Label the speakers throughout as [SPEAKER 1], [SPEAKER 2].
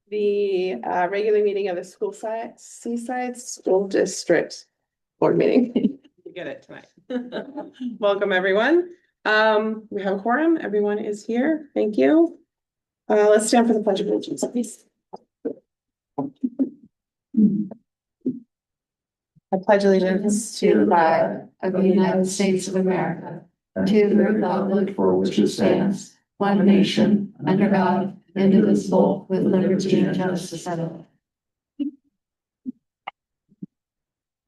[SPEAKER 1] The regular meeting of the Seaside School District Board meeting. You get it tonight. Welcome, everyone. We have a quorum. Everyone is here. Thank you. Let's stand for the Pledge of Allegiance, please. I pledge allegiance to the flag
[SPEAKER 2] of the United States of America, to the republic for which it stands, one nation, under God, indivisible, with liberty and justice for all.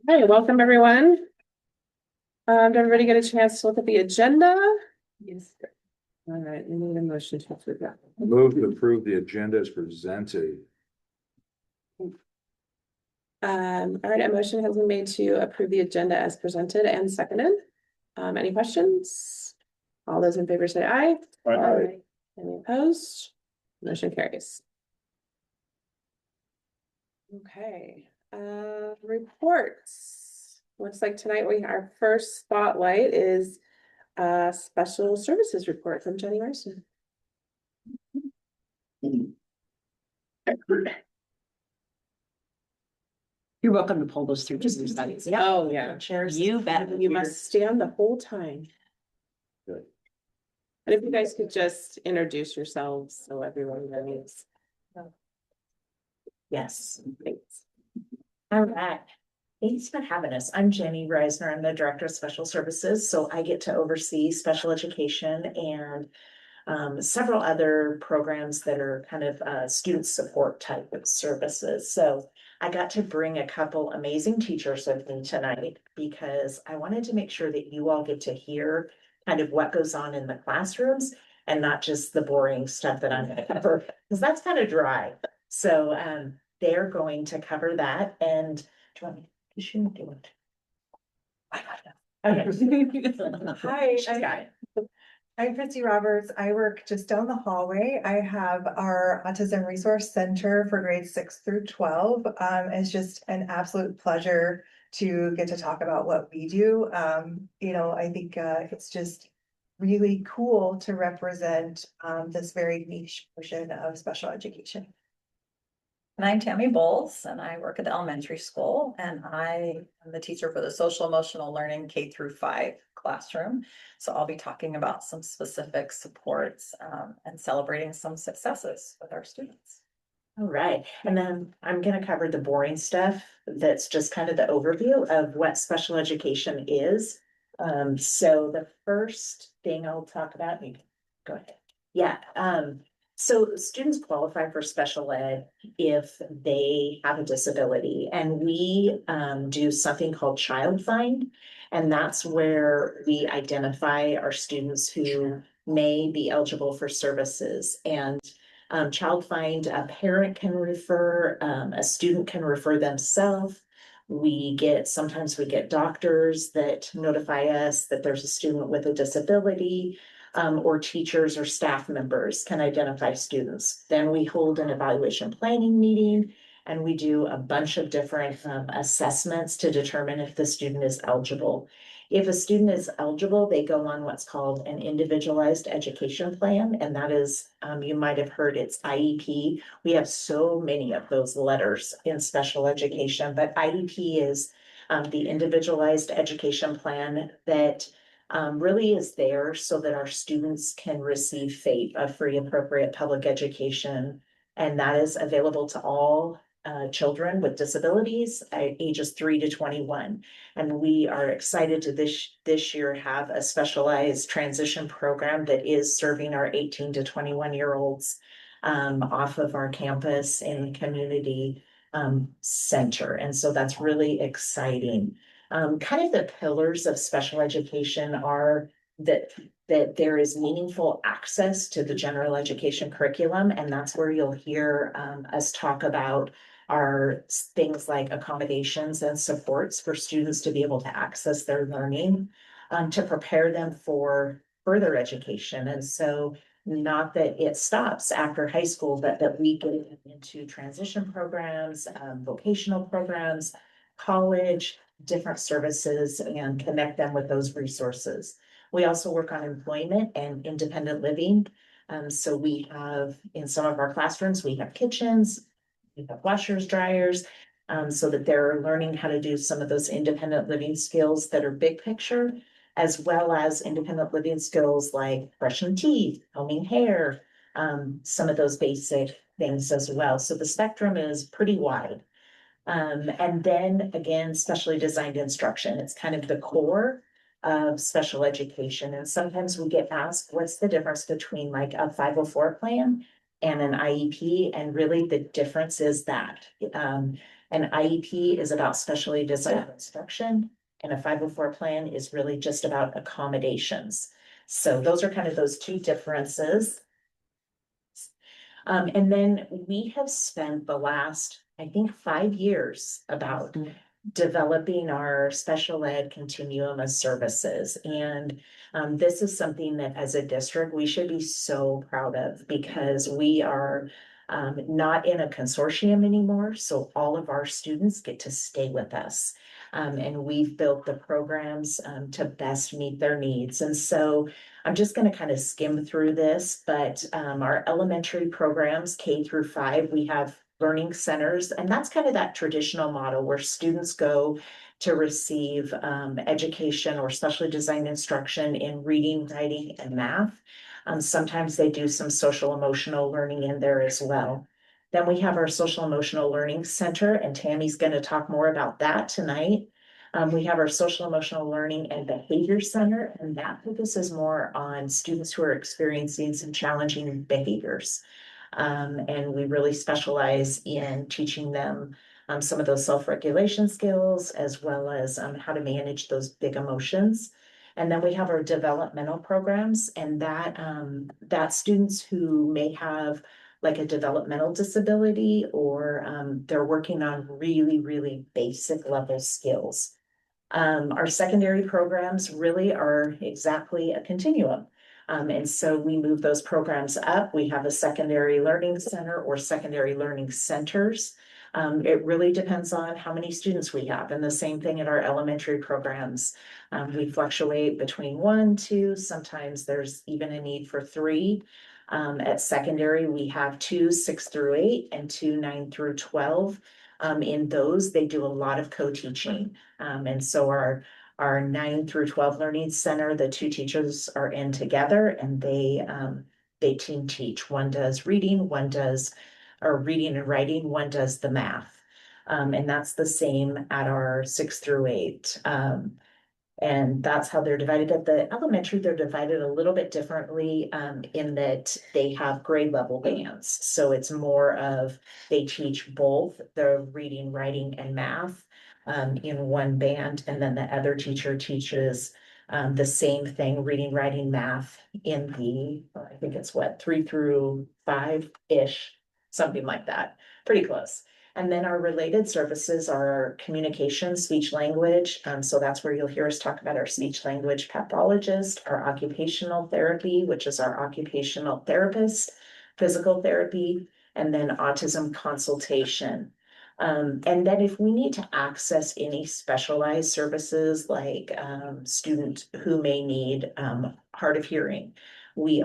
[SPEAKER 1] Hey, welcome everyone. Did everybody get a chance to look at the agenda? Yes. All right, we need a motion to approve that.
[SPEAKER 3] Move to approve the agenda as presented.
[SPEAKER 1] All right, a motion has been made to approve the agenda as presented and seconded. Any questions? All those in favor say aye.
[SPEAKER 3] Aye.
[SPEAKER 1] Any opposed? Motion carries. Okay, reports. Looks like tonight our first spotlight is special services report from Jenny Marston.
[SPEAKER 4] You're welcome to pull those through just for studies.
[SPEAKER 1] Yeah. Oh, yeah.
[SPEAKER 4] Chairs. You bet.
[SPEAKER 1] You must stand the whole time.
[SPEAKER 3] Good.
[SPEAKER 1] And if you guys could just introduce yourselves so everyone knows.
[SPEAKER 4] Yes.
[SPEAKER 1] Thanks.
[SPEAKER 4] All right. Thanks for having us. I'm Jenny Reisner. I'm the Director of Special Services. So I get to oversee special education and several other programs that are kind of student support type of services. So I got to bring a couple amazing teachers with me tonight because I wanted to make sure that you all get to hear kind of what goes on in the classrooms and not just the boring stuff that I'm going to cover, because that's kind of dry. So they're going to cover that. And do you want me to shoot? Do it? I got it. Okay.
[SPEAKER 5] Hi,
[SPEAKER 4] She's got it.
[SPEAKER 5] I'm Christy Roberts. I work just down the hallway. I have our Autism Resource Center for grades 6 through 12. It's just an absolute pleasure to get to talk about what we do. I think it's just really cool to represent this very niche portion of special education.
[SPEAKER 6] And I'm Tammy Bowles, and I work at the elementary school, and I am the teacher for the social emotional learning K through 5 classroom. So I'll be talking about some specific supports and celebrating some successes with our students.
[SPEAKER 4] All right. And then I'm going to cover the boring stuff. That's just kind of the overview of what special education is. So the first thing I'll talk about, you can go ahead. Yeah. So students qualify for special ed if they have a disability, and we do something called Child Find, and that's where we identify our students who may be eligible for services. And Child Find, a parent can refer, a student can refer themselves. Sometimes we get doctors that notify us that there's a student with a disability. Or teachers or staff members can identify students. Then we hold an evaluation planning meeting, and we do a bunch of different assessments to determine if the student is eligible. If a student is eligible, they go on what's called an individualized education plan, and that is, you might have heard, it's IEP. We have so many of those letters in special education, but IEP is the individualized education plan that really is there so that our students can receive FAPE, a free appropriate public education. And that is available to all children with disabilities ages 3 to 21. And we are excited to this year have a specialized transition program that is serving our 18 to 21-year-olds off of our campus in the community center. And so that's really exciting. Kind of the pillars of special education are that there is meaningful access to the general education curriculum, and that's where you'll hear us talk about our things like accommodations and supports for students to be able to access their learning, to prepare them for further education. And so not that it stops after high school, but that we get into transition programs, vocational programs, college, different services, and connect them with those resources. We also work on employment and independent living. So we have, in some of our classrooms, we have kitchens, we have washers, dryers, so that they're learning how to do some of those independent living skills that are big picture, as well as independent living skills like brushing teeth, combing hair, some of those basic things as well. So the spectrum is pretty wide. And then again, specially designed instruction, it's kind of the core of special education. And sometimes we get asked, what's the difference between like a 504 plan and an IEP? And really the difference is that an IEP is about specially designed instruction, and a 504 plan is really just about accommodations. So those are kind of those two differences. And then we have spent the last, I think, 5 years about developing our special ed continuum of services. And this is something that as a district, we should be so proud of, because we are not in a consortium anymore. So all of our students get to stay with us. And we've built the programs to best meet their needs. And so I'm just going to kind of skim through this, but our elementary programs, K through 5, we have learning centers, and that's kind of that traditional model where students go to receive education or specially designed instruction in reading, writing, and math. Sometimes they do some social emotional learning in there as well. Then we have our social emotional learning center, and Tammy's going to talk more about that tonight. We have our social emotional learning and behavior center, and that focuses more on students who are experiencing some challenging behaviors. And we really specialize in teaching them some of those self-regulation skills, as well as how to manage those big emotions. And then we have our developmental programs, and that students who may have like a developmental disability, or they're working on really, really basic level skills. Our secondary programs really are exactly a continuum. And so we move those programs up. We have a secondary learning center or secondary learning centers. It really depends on how many students we have. And the same thing in our elementary programs. We fluctuate between 1, 2, sometimes there's even a need for 3. At secondary, we have 2, 6 through 8, and 2, 9 through 12. In those, they do a lot of co-teaching. And so our 9 through 12 learning center, the 2 teachers are in together, and they team teach. One does reading, one does reading and writing, one does the math. And that's the same at our 6 through 8. And that's how they're divided. At the elementary, they're divided a little bit differently in that they have grade level bands. So it's more of, they teach both the reading, writing, and math in one band. And then the other teacher teaches the same thing, reading, writing, math in the, I think it's what, 3 through 5-ish, something like that, pretty close. And then our related services are communication, speech language. So that's where you'll hear us talk about our speech language pathologist, our occupational therapy, which is our occupational therapist, physical therapy, and then autism consultation. And then if we need to access any specialized services, like student who may need hard of hearing, we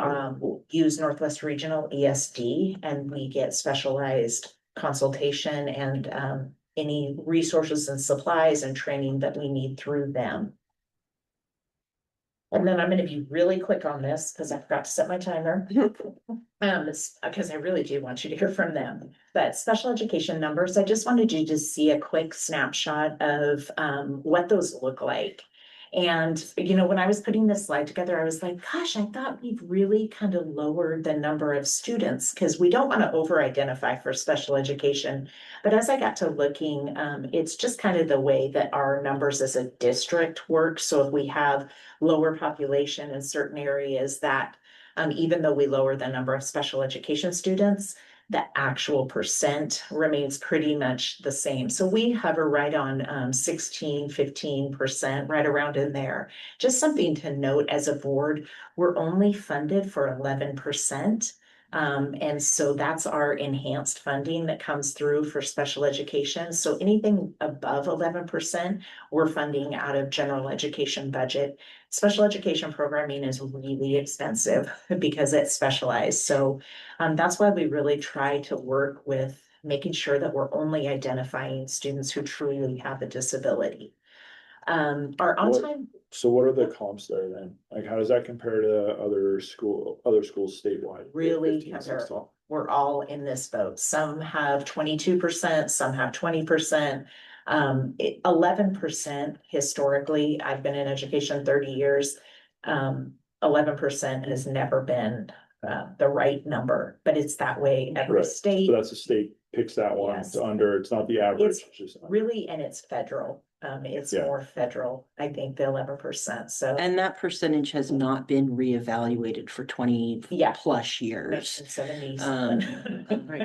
[SPEAKER 4] use Northwest Regional ESD, and we get specialized consultation and any resources and supplies and training that we need through them. And then I'm going to be really quick on this because I forgot to set my timer. Because I really do want you to hear from them. But special education numbers, I just wanted you to see a quick snapshot of what those look like. And, you know, when I was putting this slide together, I was like, gosh, I thought we've really kind of lowered the number of students, because we don't want to over-identify for special education. But as I got to looking, it's just kind of the way that our numbers as a district work. So if we have lower population in certain areas, that even though we lower the number of special education students, the actual percent remains pretty much the same. So we hover right on 16, 15%, right around in there. Just something to note as a board, we're only funded for 11%. And so that's our enhanced funding that comes through for special education. So anything above 11%, we're funding out of general education budget. Special education programming is really expensive because it's specialized. So that's why we really try to work with making sure that we're only identifying students who truly have a disability. Our on-time,
[SPEAKER 7] So what are the comps there then? Like, how does that compare to other schools statewide?
[SPEAKER 4] Really
[SPEAKER 7] 15,
[SPEAKER 4] compare.
[SPEAKER 7] 16?
[SPEAKER 4] We're all in this boat. Some have 22%, some have 20%. 11% historically, I've been in education 30 years. 11% has never been the right number, but it's that way every
[SPEAKER 7] Right.
[SPEAKER 4] state.
[SPEAKER 7] So that's the state picks that one.
[SPEAKER 4] Yes.
[SPEAKER 7] It's under, it's not the average.
[SPEAKER 4] It's
[SPEAKER 7] it's just under.
[SPEAKER 4] really, and it's federal. It's
[SPEAKER 7] Yeah.
[SPEAKER 4] more federal, I think, the 11%. So
[SPEAKER 8] And that percentage has not been reevaluated for 20
[SPEAKER 4] Yeah.
[SPEAKER 8] plus years.
[SPEAKER 4] 1970s.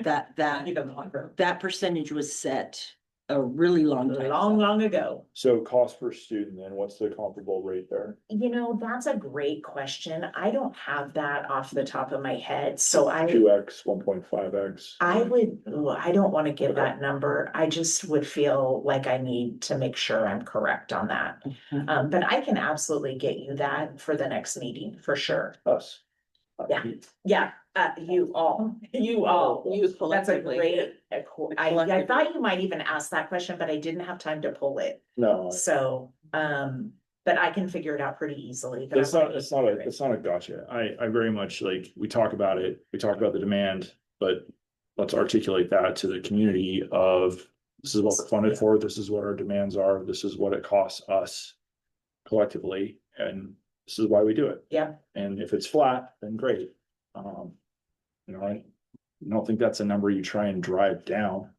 [SPEAKER 8] That
[SPEAKER 4] Even longer.
[SPEAKER 8] that percentage was set a really long time.
[SPEAKER 4] Long ago.
[SPEAKER 7] So cost per student, then what's the comparable rate there?
[SPEAKER 4] You know, that's a great question. I don't have that off the top of my head, so I
[SPEAKER 7] 2x, 1.5x.
[SPEAKER 4] I don't want to give that number. I just would feel like I need to make sure I'm correct on that.
[SPEAKER 8] Mhm.
[SPEAKER 4] But I can absolutely get you that for the next meeting, for sure.
[SPEAKER 7] Us.
[SPEAKER 4] Yeah. Yeah, you all.
[SPEAKER 8] You
[SPEAKER 4] That's a
[SPEAKER 8] collectively.
[SPEAKER 4] great, I
[SPEAKER 8] Collectively.
[SPEAKER 4] thought you might even ask that question, but I didn't have time to pull it.
[SPEAKER 7] No,
[SPEAKER 4] So, but I can figure it out pretty easily. but
[SPEAKER 7] it's
[SPEAKER 4] I
[SPEAKER 7] not,
[SPEAKER 4] might
[SPEAKER 7] it's not
[SPEAKER 4] need
[SPEAKER 7] a,
[SPEAKER 4] to
[SPEAKER 7] it's not a gotcha. I very much like, we talk about it, we talk about the demand, but let's articulate that to the community of, this is what we're funded for, this is what our demands are, this is what it costs us collectively, and this is why we do it.
[SPEAKER 4] Yeah.
[SPEAKER 7] And if it's flat, then great. I don't think that's a number you try and drive down.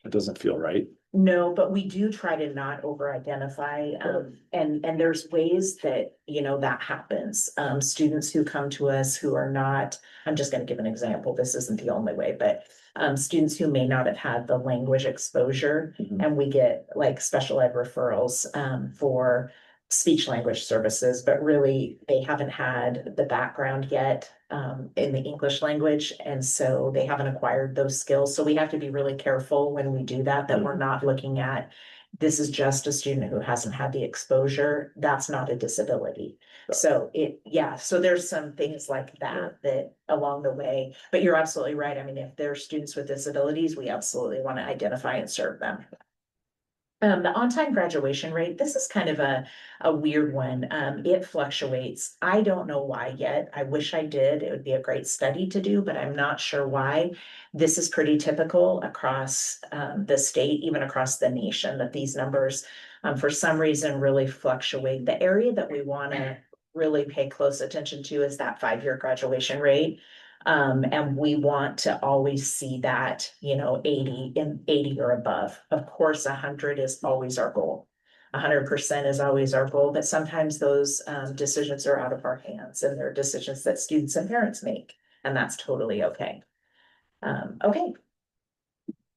[SPEAKER 7] It doesn't feel right.
[SPEAKER 4] No, but we do try to not over-identify, and there's ways that, that happens. Students who come to us who are not, I'm just gonna give an example, this isn't the only way, but students who may not have had the language exposure,
[SPEAKER 7] Mhm.
[SPEAKER 4] and we get like special ed referrals for speech language services, but really they haven't had the background yet in the English language, and so they haven't acquired those skills. So we have to be really careful when we do that, that we're not looking at, this is just a student who hasn't had the exposure, that's not a disability. So so there's some things like that along the way, but you're absolutely right. I mean, if there are students with disabilities, we absolutely want to identify and serve them. The on-time graduation rate, this is kind of a weird one. It fluctuates. I don't know why yet. I wish I did. It would be a great study to do, but I'm not sure why. This is pretty typical across the state, even across the nation, that these numbers, for some reason, really fluctuate. The area that we want to really pay close attention to is that 5-year graduation rate. And we want to always see that, 80 or above. Of course, 100 is always our goal. 100% is always our goal, but sometimes those decisions are out of our hands, and they're decisions that students and parents make, and that's totally okay. Okay.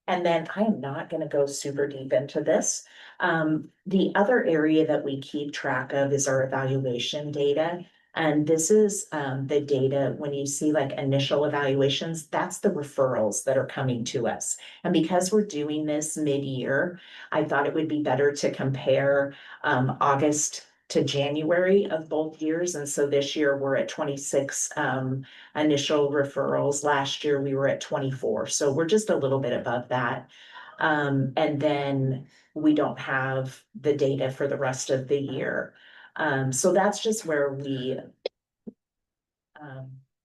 [SPEAKER 4] And then I am not going to go super deep into this. The other area that we keep track of is our evaluation data. And this is the data when you see like initial evaluations, that's the referrals that are coming to us. And because we're doing this mid-year, I thought it would be better to compare August to January of both years. And so this year we're at 26 initial referrals. Last year we were at 24. So we're just a little bit above that. And then we don't have the data for the rest of the year. So that's just where we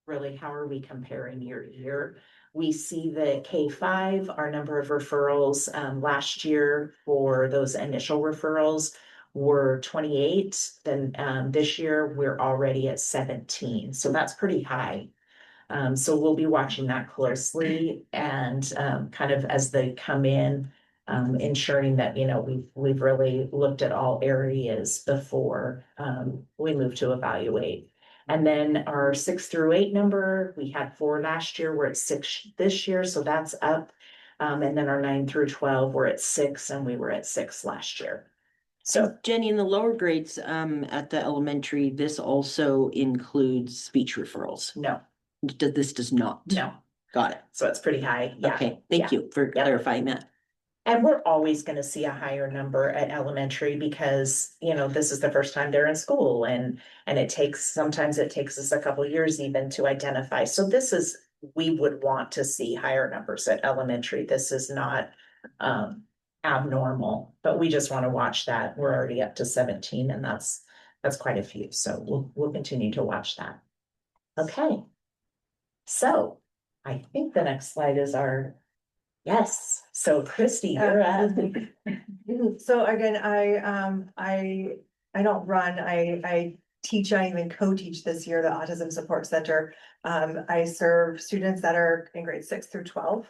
[SPEAKER 4] really, how are we comparing year to year? We see the K-5, our number of referrals last year for those initial referrals were 28. Then this year we're already at 17. So that's pretty high. So we'll be watching that closely and kind of as they come in, ensuring that, we've really looked at all areas before we move to evaluate. And then our 6 through 8 number, we had 4 last year, we're at 6 this year, so that's up. And then our 9 through 12, we're at 6, and we were at 6 last year. So
[SPEAKER 8] Jenny, in the lower grades at the elementary, this also includes speech referrals.
[SPEAKER 4] no,
[SPEAKER 8] This does not.
[SPEAKER 4] No,
[SPEAKER 8] Got it.
[SPEAKER 4] so it's pretty high, yeah.
[SPEAKER 8] Okay,
[SPEAKER 4] Yeah.
[SPEAKER 8] thank you for clarifying that.
[SPEAKER 4] And we're always gonna see a higher number at elementary because, this is the first time they're in school and sometimes it takes us a couple years even to identify. So we would want to see higher numbers at elementary. This is not abnormal, but we just want to watch that. We're already up to 17 and that's quite a few. So we'll continue to watch that. Okay. So I think the next slide is yes. So Christy, you're up.
[SPEAKER 5] So again, I don't run, I teach, I even co-teach this year, the Autism Support Center. I serve students that are in grades 6 through 12.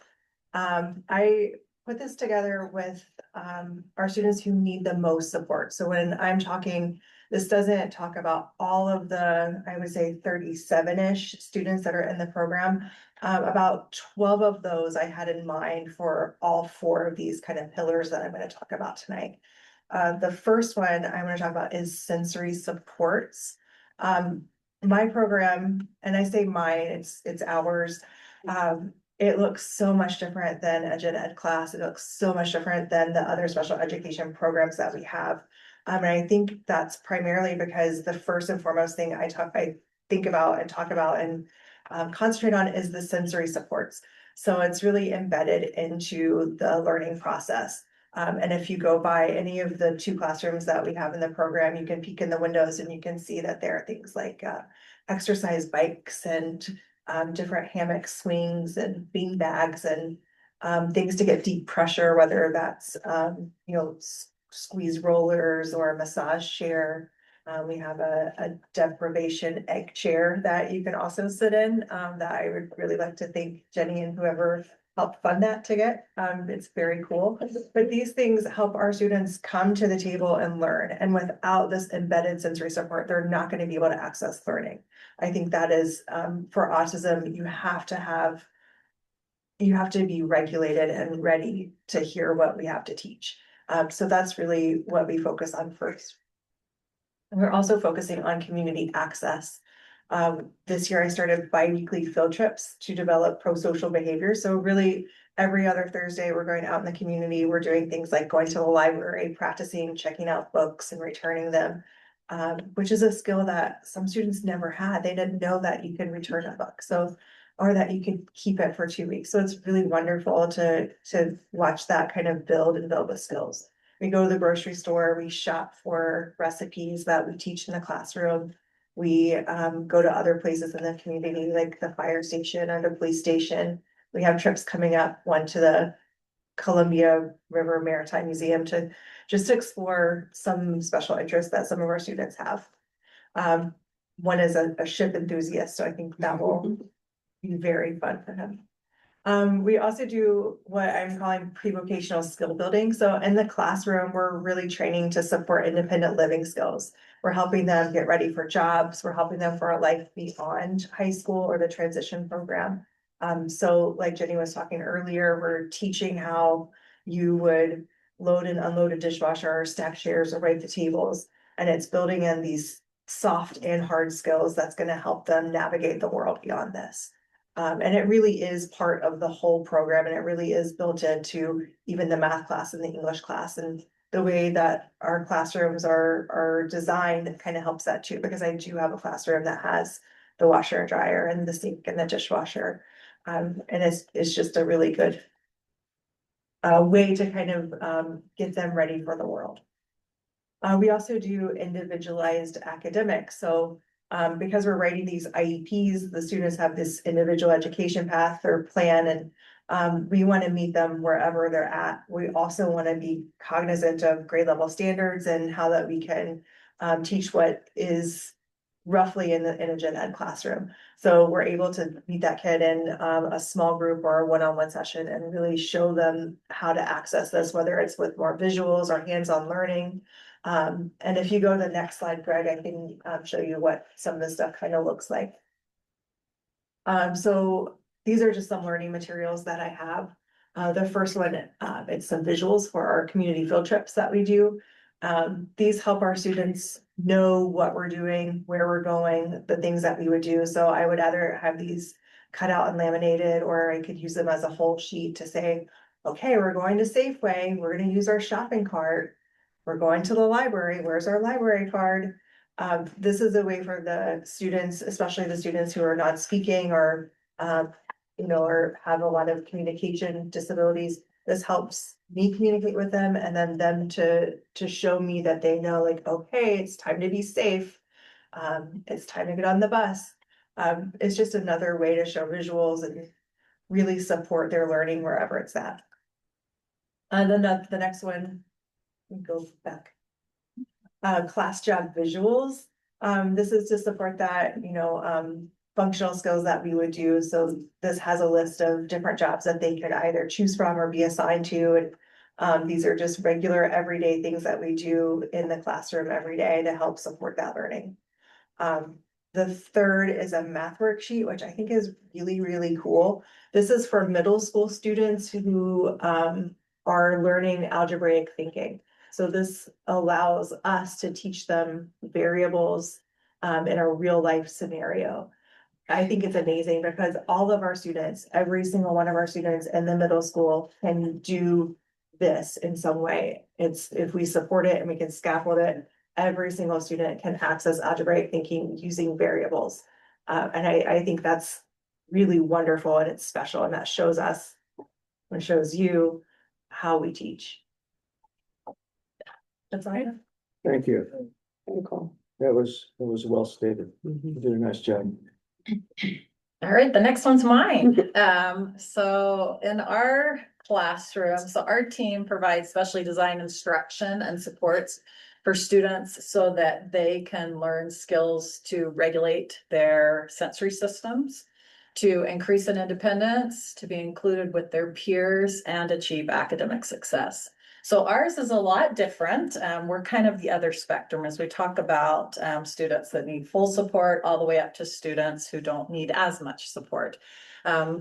[SPEAKER 5] I put this together with our students who need the most support. So when I'm talking, this doesn't talk about all of the, I would say 37-ish students that are in the program. About 12 of those I had in mind for all 4 of these kind of pillars that I'm going to talk about tonight. The first one I'm going to talk about is sensory supports. My program, and I say mine, it's ours. It looks so much different than a gen ed class. It looks so much different than the other special education programs that we have. And I think that's primarily because the first and foremost thing I think about and talk about and concentrate on is the sensory supports. So it's really embedded into the learning process. And if you go by any of the 2 classrooms that we have in the program, you can peek in the windows and you can see that there are things like exercise bikes and different hammock swings and bean bags and things to get deep pressure, whether that's squeeze rollers or a massage chair. We have a deprivation egg chair that you can also sit in, that I would really like to thank Jenny and whoever helped fund that to get. It's very cool. But these things help our students come to the table and learn. And without this embedded sensory support, they're not going to be able to access learning. I think that is, for autism, you have to be regulated and ready to hear what we have to teach. So that's really what we focus on first. And we're also focusing on community access. This year I started bi-weekly field trips to develop pro-social behavior. So really every other Thursday, we're going out in the community. We're doing things like going to the library, practicing, checking out books and returning them, which is a skill that some students never had. They didn't know that you could return a book. Or that you could keep it for 2 weeks. So it's really wonderful to watch that kind of build the skills. We go to the grocery store, we shop for recipes that we teach in the classroom. We go to other places in the community, like the fire station or the police station. We have trips coming up, one to the Columbia River Maritime Museum to just explore some special interests that some of our students have. One is a ship enthusiast, so I think that will be very fun for him. We also do what I'm calling pre-vocational skill building. So in the classroom, we're really training to support independent living skills. We're helping them get ready for jobs. We're helping them for a life beyond high school or the transition program. So like Jenny was talking earlier, we're teaching how you would load and unload a dishwasher or stack chairs or wipe the tables. And it's building in these soft and hard skills that's going to help them navigate the world beyond this. And it really is part of the whole program, and it really is built into even the math class and the English class, and the way that our classrooms are designed kind of helps that too, because I do have a classroom that has the washer and dryer and the sink and the dishwasher. And it's just a really good way to kind of get them ready for the world. We also do individualized academics. So because we're writing these IEPs, the students have this individual education path or plan, and we want to meet them wherever they're at. We also want to be cognizant of grade level standards and how that we can teach what is roughly in a gen ed classroom. So we're able to meet that kid in a small group or a one-on-one session and really show them how to access this, whether it's with more visuals or hands-on learning. And if you go to the next slide, Greg, I can show you what some of this stuff kind of looks like. So these are just some learning materials that I have. The first one, it's some visuals for our community field trips that we do. These help our students know what we're doing, where we're going, the things that we would do. So I would either have these cut out and laminated, or I could use them as a whole sheet to say, okay, we're going to Safeway, we're gonna use our shopping cart. We're going to the library, where's our library card? This is a way for the students, especially the students who are not speaking or, or have a lot of communication disabilities. This helps me communicate with them and then them to show me that they know, like, okay, it's time to be safe. It's time to get on the bus. It's just another way to show visuals and really support their learning wherever it's at. And then the next one, go back. Class job visuals. This is to support that, functional skills that we would do. So this has a list of different jobs that they could either choose from or be assigned to. And these are just regular everyday things that we do in the classroom every day to help support that learning. The third is a math worksheet, which I think is really, really cool. This is for middle school students who are learning algebraic thinking. So this allows us to teach them variables in a real life scenario. I think it's amazing because all of our students, every single one of our students in the middle school can do this in some way. It's if we support it and we can scaffold it, every single student can access algebraic thinking using variables. And I think that's really wonderful and it's special, and that shows us and shows you how we teach. That's all I have.
[SPEAKER 2] Thank you.
[SPEAKER 1] Very cool.
[SPEAKER 2] That was well stated. You did a nice job.
[SPEAKER 6] All right, the next one's mine. So in our classroom, so our team provides specially designed instruction and supports for students so that they can learn skills to regulate their sensory systems, to increase in independence, to be included with their peers, and achieve academic success. So ours is a lot different. We're kind of the other spectrum as we talk about students that need full support all the way up to students who don't need as much support.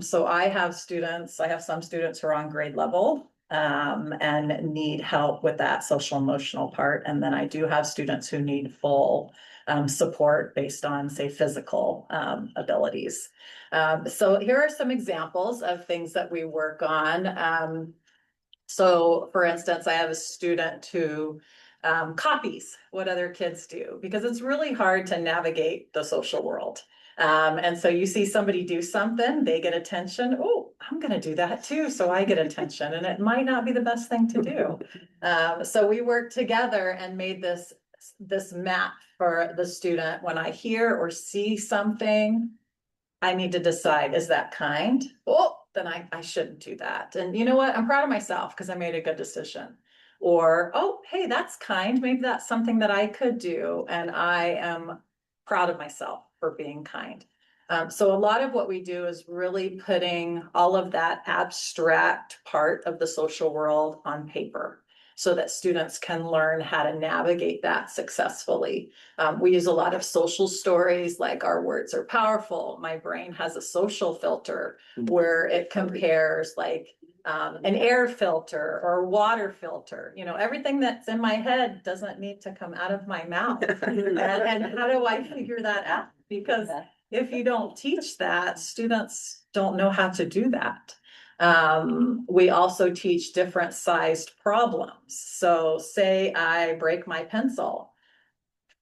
[SPEAKER 6] So I have some students who are on grade level and need help with that social emotional part. And then I do have students who need full support based on, say, physical abilities. So here are some examples of things that we work on. So for instance, I have a student who copies what other kids do because it's really hard to navigate the social world. And so you see somebody do something, they get attention. Oh, I'm going to do that too. So I get attention, and it might not be the best thing to do. So we worked together and made this map for the student. When I hear or see something, I need to decide, is that kind? Oh, then I shouldn't do that. And you know what? I'm proud of myself because I made a good decision. Or, oh, hey, that's kind. Maybe that's something that I could do. And I am proud of myself for being kind. So a lot of what we do is really putting all of that abstract part of the social world on paper, so that students can learn how to navigate that successfully. We use a lot of social stories, like our words are powerful. My brain has a social filter where it compares like an air filter or water filter. Everything that's in my head doesn't need to come out of my mouth. And how do I figure that out? Because if you don't teach that, students don't know how to do that. We also teach different sized problems. So say I break my pencil.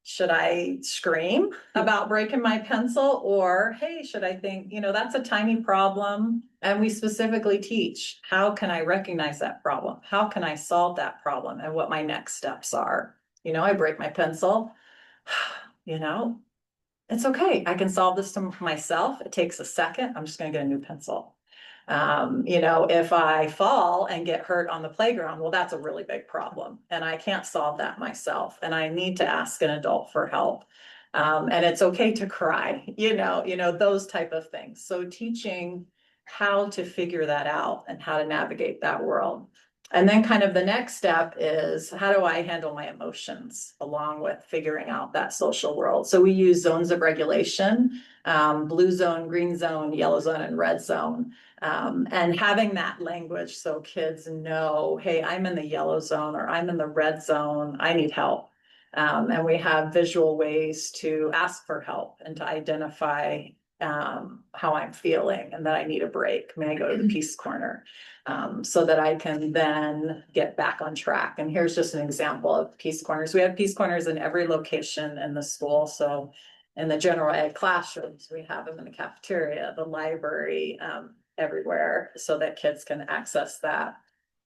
[SPEAKER 6] Should I scream about breaking my pencil, or, hey, should I think, that's a tiny problem. And we specifically teach, how can I recognize that problem? How can I solve that problem? And what my next steps are. I break my pencil, it's okay. I can solve this to myself. It takes a second. I'm just going to get a new pencil. If I fall and get hurt on the playground, well, that's a really big problem, and I can't solve that myself, and I need to ask an adult for help. And it's okay to cry, those type of things. So teaching how to figure that out and how to navigate that world. And then kind of the next step is, how do I handle my emotions along with figuring out that social world? So we use zones of regulation, blue zone, green zone, yellow zone, and red zone. And having that language so kids know, hey, I'm in the yellow zone or I'm in the red zone, I need help. And we have visual ways to ask for help and to identify how I'm feeling and that I need a break. May I go to the peace corner? So that I can then get back on track. And here's just an example of peace corners. We have peace corners in every location in the school. So in the general ed classrooms, we have them in the cafeteria, the library, everywhere, so that kids can access that.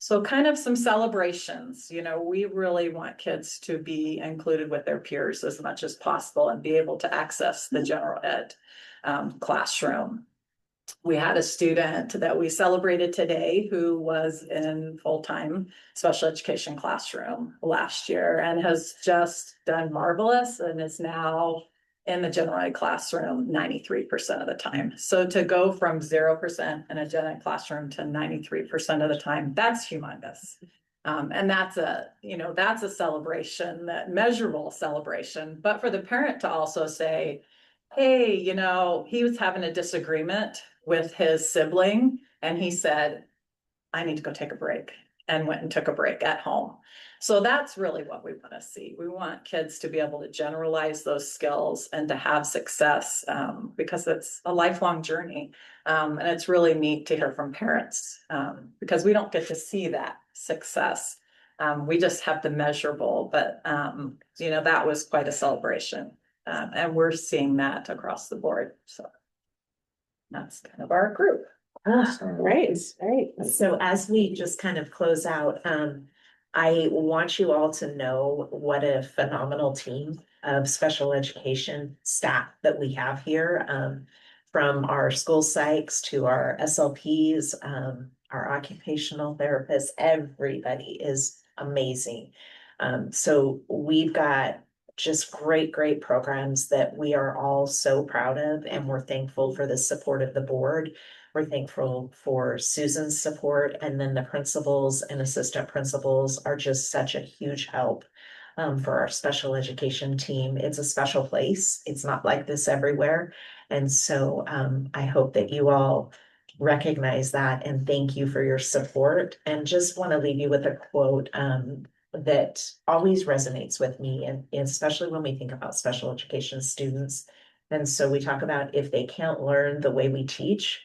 [SPEAKER 6] So kind of some celebrations, we really want kids to be included with their peers as much as possible and be able to access the general ed classroom. We had a student that we celebrated today who was in full-time special education classroom last year and has just done marvelous and is now in the general ed classroom 93% of the time. So to go from 0% in a general ed classroom to 93% of the time, that's humongous. And that's a celebration, that measurable celebration, but for the parent to also say, hey, he was having a disagreement with his sibling and he said, I need to go take a break, and went and took a break at home. So that's really what we want to see. We want kids to be able to generalize those skills and to have success, because it's a lifelong journey. And it's really neat to hear from parents, because we don't get to see that success. We just have the measurable, but that was quite a celebration. And we're seeing that across the board. So that's kind of our group.
[SPEAKER 1] Right.
[SPEAKER 4] So as we just kind of close out, I want you all to know what a phenomenal team of special education staff that we have here, from our school psychs to our SLPs, our occupational therapists. Everybody is amazing. So we've got just great programs that we are all so proud of, and we're thankful for the support of the board. We're thankful for Susan's support, and then the principals and assistant principals are just such a huge help for our special education team. It's a special place. It's not like this everywhere. And so I hope that you all recognize that and thank you for your support. And just want to leave you with a quote that always resonates with me, and especially when we think about special education students. And so we talk about, if they can't learn the way we teach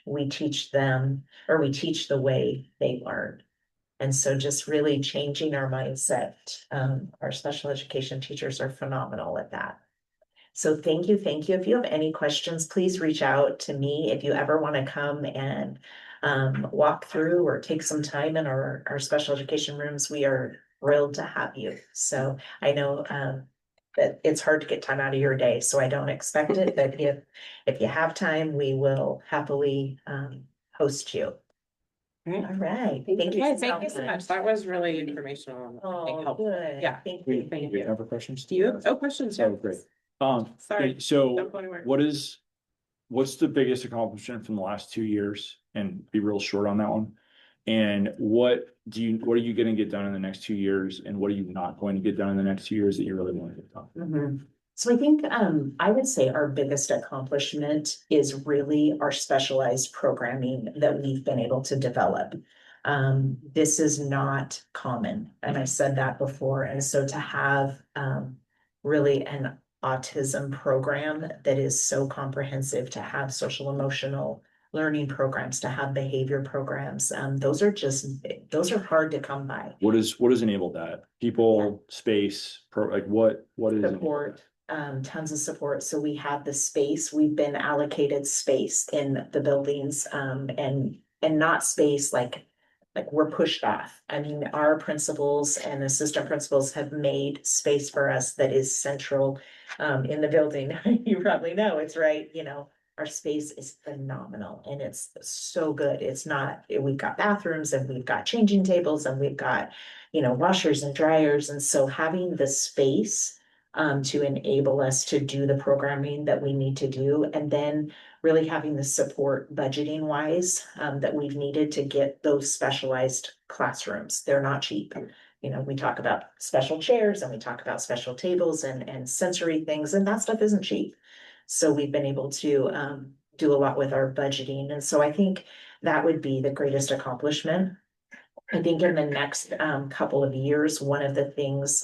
[SPEAKER 4] them, or we teach the way they learn. And so just really changing our mindset. Our special education teachers are phenomenal at that. So thank you. If you have any questions, please reach out to me. If you ever want to come and walk through or take some time in our special education rooms, we are thrilled to have you. So I know that it's hard to get time out of your day, so I don't expect it, but if you have time, we will happily host you.
[SPEAKER 1] Right.
[SPEAKER 4] All right.
[SPEAKER 1] Yeah, thank you so much. That was really informational. and I think
[SPEAKER 4] Oh,
[SPEAKER 1] helpful.
[SPEAKER 4] good.
[SPEAKER 1] Yeah.
[SPEAKER 4] Thank
[SPEAKER 7] We
[SPEAKER 4] you. Thank
[SPEAKER 7] we
[SPEAKER 4] you.
[SPEAKER 7] have questions.
[SPEAKER 1] Do you? Oh, questions?
[SPEAKER 7] Oh,
[SPEAKER 1] Yeah.
[SPEAKER 7] great.
[SPEAKER 1] Sorry.
[SPEAKER 7] Okay, so
[SPEAKER 1] Don't go anywhere.
[SPEAKER 7] what's the biggest accomplishment from the last 2 years? And be real short on that one. And what are you gonna get done in the next 2 years? And what are you not going to get done in the next 2 years that you really want to get done?
[SPEAKER 4] Mhm. So I think I would say our biggest accomplishment is really our specialized programming that we've been able to develop. This is not common, and I said that before. And so to have really an autism program that is so comprehensive, to have social emotional learning programs, to have behavior programs, those are hard to come by.
[SPEAKER 7] What has enabled that? People, space, what is?
[SPEAKER 4] Support, tons of support. So we have the space, we've been allocated space in the buildings, and not space like we're pushed off. I mean, our principals and assistant principals have made space for us that is central in the building. You probably know it's right, our space is phenomenal and it's so good. It's not, we've got bathrooms and we've got changing tables and we've got, washers and dryers. And so having the space to enable us to do the programming that we need to do, and then really having the support budgeting wise that we've needed to get those specialized classrooms. They're not cheap. We talk about special chairs and we talk about special tables and sensory things, and that stuff isn't cheap. So we've been able to do a lot with our budgeting. And so I think that would be the greatest accomplishment. I think in the next couple of years, one of the things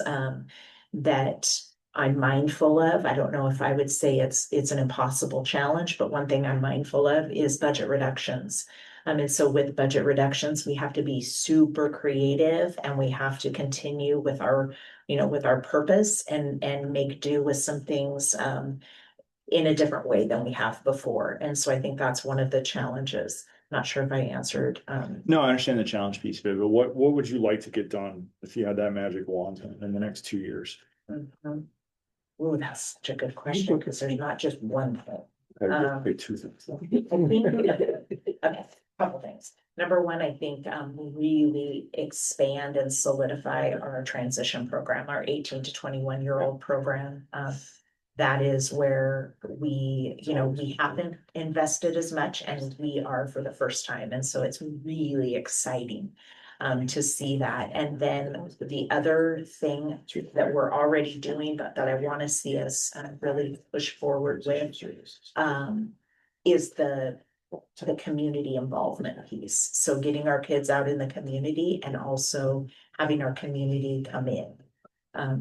[SPEAKER 4] that I'm mindful of. I don't know if I would say it's an impossible challenge, but one thing I'm mindful of is budget reductions. And so with budget reductions, we have to be super creative and we have to continue with our, with our purpose and make do with some things in a different way than we have before. And so I think that's one of the challenges. Not sure if I answered.
[SPEAKER 7] No, I understand the challenge piece of it, but what would you like to get done if you had that magic wand in the next 2 years?
[SPEAKER 4] Oh, that's such a good question, because there's not just one thing.
[SPEAKER 7] Okay, two things.
[SPEAKER 4] Okay, couple things. Number one, I think really expand and solidify our transition program, our 18 to 21-year-old program. That is where we haven't invested as much, and we are for the first time. And so it's really exciting to see that. And then the other thing that we're already doing, but that I want to see us really push forward with is the community involvement piece. So getting our kids out in the community and also having our community come in.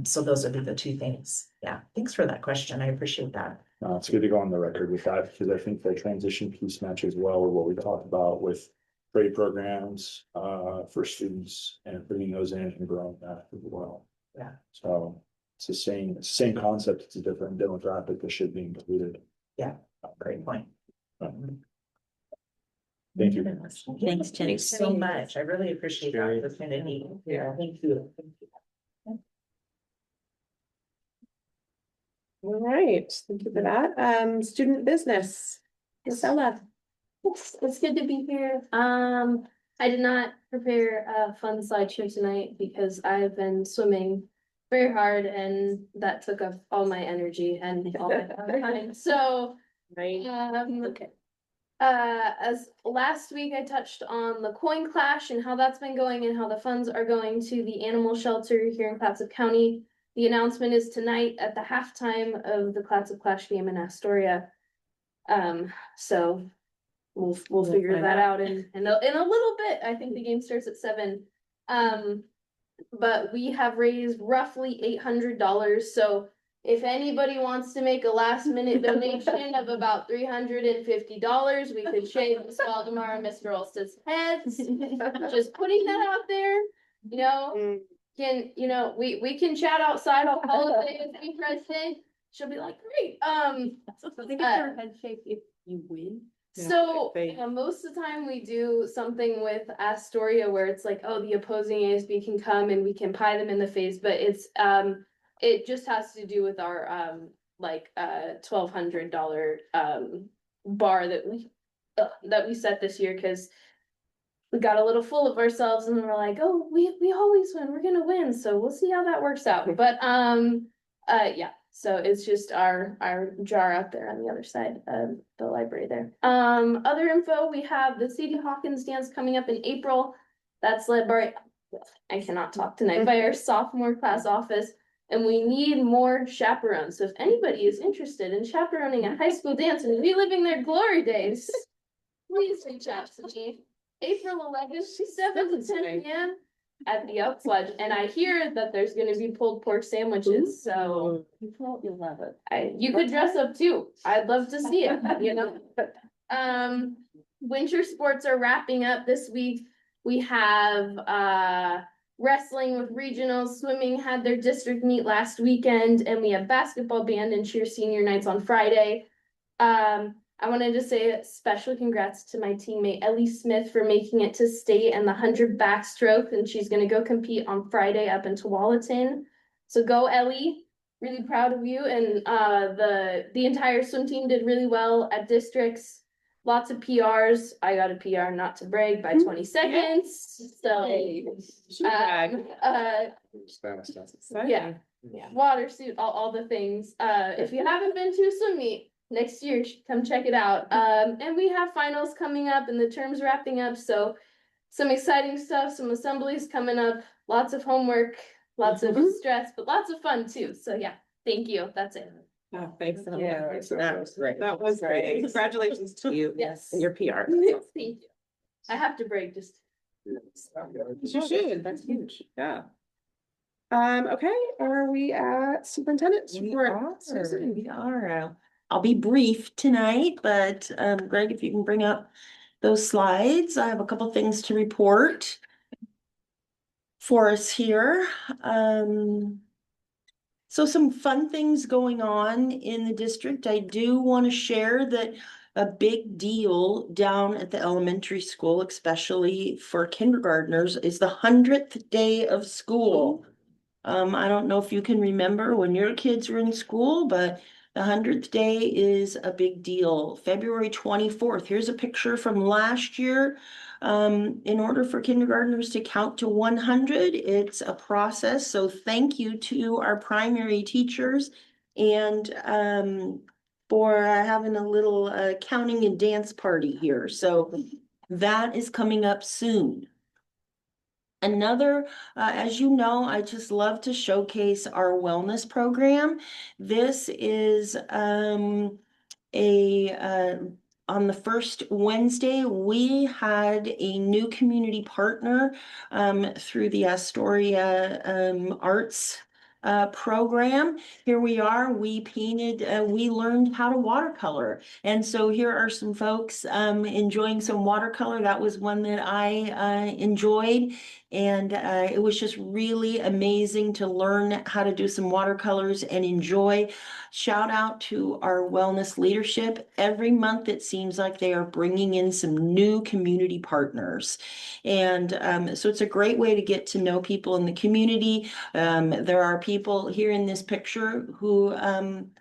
[SPEAKER 4] So those would be the two things. Yeah, thanks for that question. I appreciate that.
[SPEAKER 7] It's good to go on the record with that, because I think the transition piece matches well with what we talked about with trade programs for students and bringing those in and growing that as well.
[SPEAKER 4] Yeah.
[SPEAKER 7] So it's the same concept. It's a different demographic that should be included.
[SPEAKER 4] Yeah, great point.
[SPEAKER 7] Thank you.
[SPEAKER 8] Thanks, Jenny.
[SPEAKER 4] Thanks so much. I really appreciate the opportunity. Yeah, thank you.
[SPEAKER 1] All right, thank you for that. Student business, Gisela.
[SPEAKER 9] It's good to be here. I did not prepare a fun slideshow tonight because I've been swimming very hard and that took up all my energy and all my time. So,
[SPEAKER 1] Right.
[SPEAKER 9] okay. As last week I touched on the coin clash and how that's been going and how the funds are going to the animal shelter here in Clatsop County. The announcement is tonight at the halftime of the Clatsop Clash game in Astoria. So we'll figure that out in a little bit. I think the game starts at 7. But we have raised roughly $800. So if anybody wants to make a last minute donation of about $350, we could shave Miss Waldemar and Mr. Olsted's heads. Just putting that out there, we can chat outside all holiday and be president. She'll be like, great.
[SPEAKER 8] So they get their head shaped if you win.
[SPEAKER 9] So most of the time we do something with Astoria where it's like, oh, the opposing ASB can come and we can pie them in the face, but it's it just has to do with our $1,200 bar that we set this year because we got a little full of ourselves and we're like, oh, we always win, we're gonna win, so we'll see how that works out. But yeah. So it's just our jar out there on the other side of the library there. Other info, we have the Sadie Hawkins dance coming up in April. That's led by, I cannot talk tonight, by our sophomore class office. And we need more chaperones. So if anybody is interested in chaperoning a high school dance and reliving their glory days, please reach out to me. April 11th, 7 to 10 p.m. at the Elks Lodge, and I hear that there's gonna be pulled pork sandwiches, so
[SPEAKER 8] You'll love it.
[SPEAKER 9] you could dress up too. I'd love to see it, Winter sports are wrapping up this week. We have wrestling with regionals, swimming had their district meet last weekend, and we have basketball, band, and cheer senior nights on Friday. I wanted to say a special congrats to my teammate Ellie Smith for making it to state and the 100 backstroke, and she's gonna go compete on Friday up in Tualatin. So go Ellie, really proud of you. And the entire swim team did really well at districts. Lots of PRs. I got a PR, not to brag, by 20 seconds. So yeah, water suit, all the things. If you haven't been to a swim meet next year, come check it out. And we have finals coming up and the terms wrapping up. So some exciting stuff, some assemblies coming up, lots of homework, lots of stress, but lots of fun too. So yeah, thank you. That's it.
[SPEAKER 1] Oh, thanks.
[SPEAKER 4] Yeah,
[SPEAKER 1] That was great. That was great. Congratulations to you.
[SPEAKER 9] Yes.
[SPEAKER 1] And your PR.
[SPEAKER 9] Thank you. I have to break just.
[SPEAKER 1] You should. That's huge. Yeah. Okay, are we at superintendent's
[SPEAKER 8] We
[SPEAKER 1] report?
[SPEAKER 8] are,
[SPEAKER 1] Susan?
[SPEAKER 8] we are. I'll be brief tonight, but Greg, if you can bring up those slides, I have a couple things to report for us here. So some fun things going on in the district. I do want to share that a big deal down at the elementary school, especially for kindergartners, is the 100th day of school. I don't know if you can remember when your kids were in school, but the 100th day is a big deal. February 24th. Here's a picture from last year. In order for kindergartners to count to 100, it's a process. So thank you to our primary teachers and for having a little counting and dance party here. So that is coming up soon. Another, as you know, I just love to showcase our wellness program. This is on the first Wednesday, we had a new community partner through the Astoria Arts program. Here we are, we painted, we learned how to watercolor. And so here are some folks enjoying some watercolor. That was one that I enjoyed. And it was just really amazing to learn how to do some watercolors and enjoy. Shout out to our wellness leadership. Every month it seems like they are bringing in some new community partners. And so it's a great way to get to know people in the community. There are people here in this picture who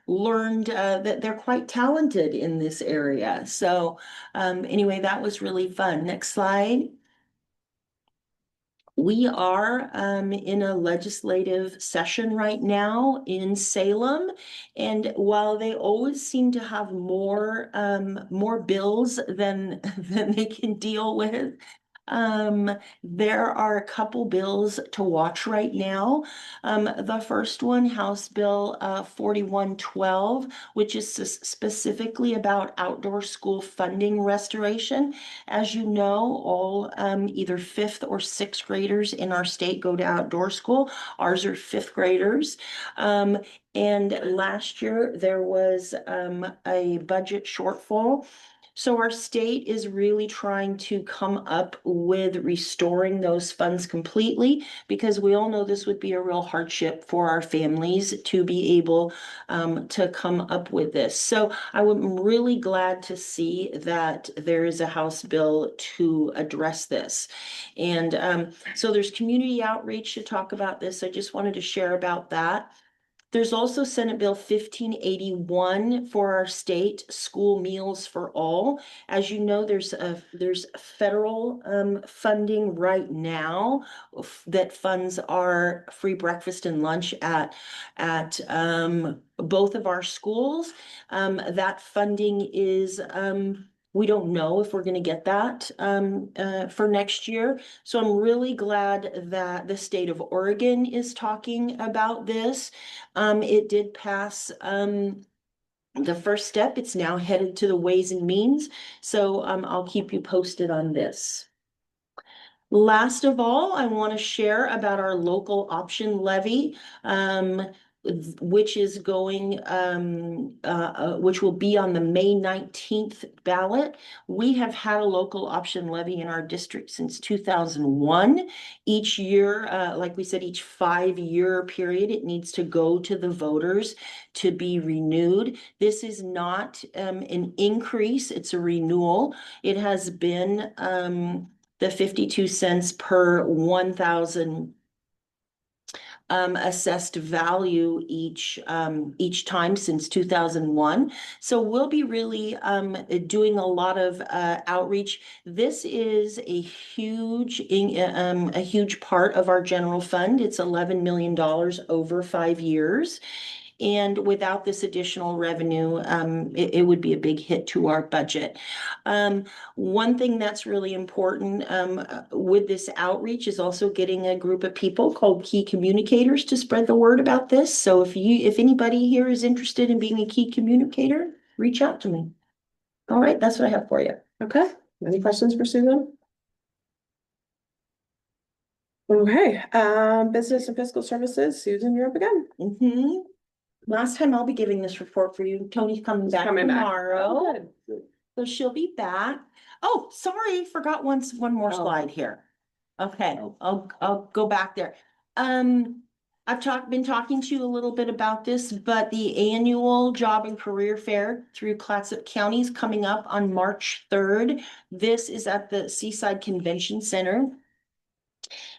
[SPEAKER 8] learned that they're quite talented in this area. So anyway, that was really fun. Next slide. We are in a legislative session right now in Salem, and while they always seem to have more bills than than they can deal with, there are a couple bills to watch right now. The first one, House Bill 4112, which is specifically about outdoor school funding restoration. As you know, all either fifth or sixth graders in our state go to outdoor school. Ours are fifth graders. And last year there was a budget shortfall. So our state is really trying to come up with restoring those funds completely, because we all know this would be a real hardship for our families to be able to come up with this. So I'm really glad to see that there is a House bill to address this. And so there's community outreach to talk about this. I just wanted to share about that. There's also Senate Bill 1581 for our state, school meals for all. As you know, there's federal funding right now that funds our free breakfast and lunch at both of our schools. That funding is we don't know if we're going to get that for next year. So I'm really glad that the state of Oregon is talking about this. It did pass the first step. It's now headed to the Ways and Means. So I'll keep you posted on this. Last of all, I want to share about our local option levy, which is going, which will be on the May 19th ballot. We have had a local option levy in our district since 2001. Each year, like we said, each 5-year period, it needs to go to the voters to be renewed. This is not an increase, it's a renewal. It has been the 52 cents per 1,000 assessed value each time since 2001. So we'll be really doing a lot of outreach. This is a huge part of our general fund. It's $11 million over 5 years. And without this additional revenue, it would be a big hit to our budget. One thing that's really important with this outreach is also getting a group of people called key communicators to spread the word about this. So if anybody here is interested in being a key communicator, reach out to me. All right, that's what I have for you.
[SPEAKER 1] Okay, any questions for Susan? Okay, business and fiscal services, Susan, you're up again.
[SPEAKER 8] Last time I'll be giving this report for you. Tony's coming back tomorrow.
[SPEAKER 1] Oh, good.
[SPEAKER 8] So she'll be back. Oh, sorry, forgot one more
[SPEAKER 1] Oh.
[SPEAKER 8] slide here. Okay, I'll go back there. I've been talking to you a little bit about this, but the annual job and career fair through Clatsop County is coming up on March 3rd. This is at the Seaside Convention Center.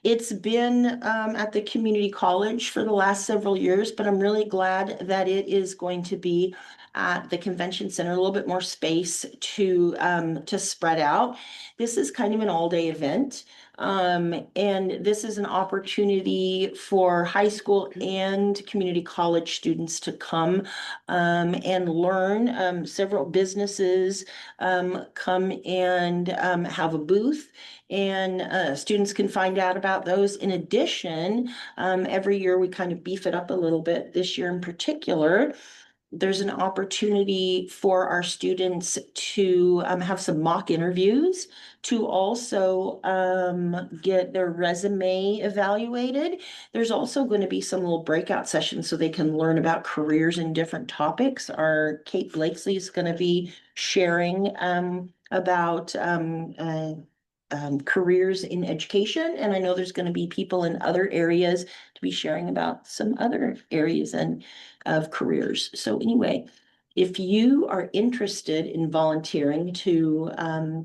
[SPEAKER 8] It's been at the community college for the last several years, but I'm really glad that it is going to be at the convention center, a little bit more space to spread out. This is kind of an all-day event. And this is an opportunity for high school and community college students to come and learn. Several businesses come and have a booth, and students can find out about those. In addition, every year we kind of beef it up a little bit. This year in particular, there's an opportunity for our students to have some mock interviews, to also get their resume evaluated. There's also going to be some little breakout sessions so they can learn about careers in different topics. Our Kate Blakesley is going to be sharing about careers in education. And I know there's going to be people in other areas to be sharing about some other areas and of careers. So anyway, if you are interested in volunteering to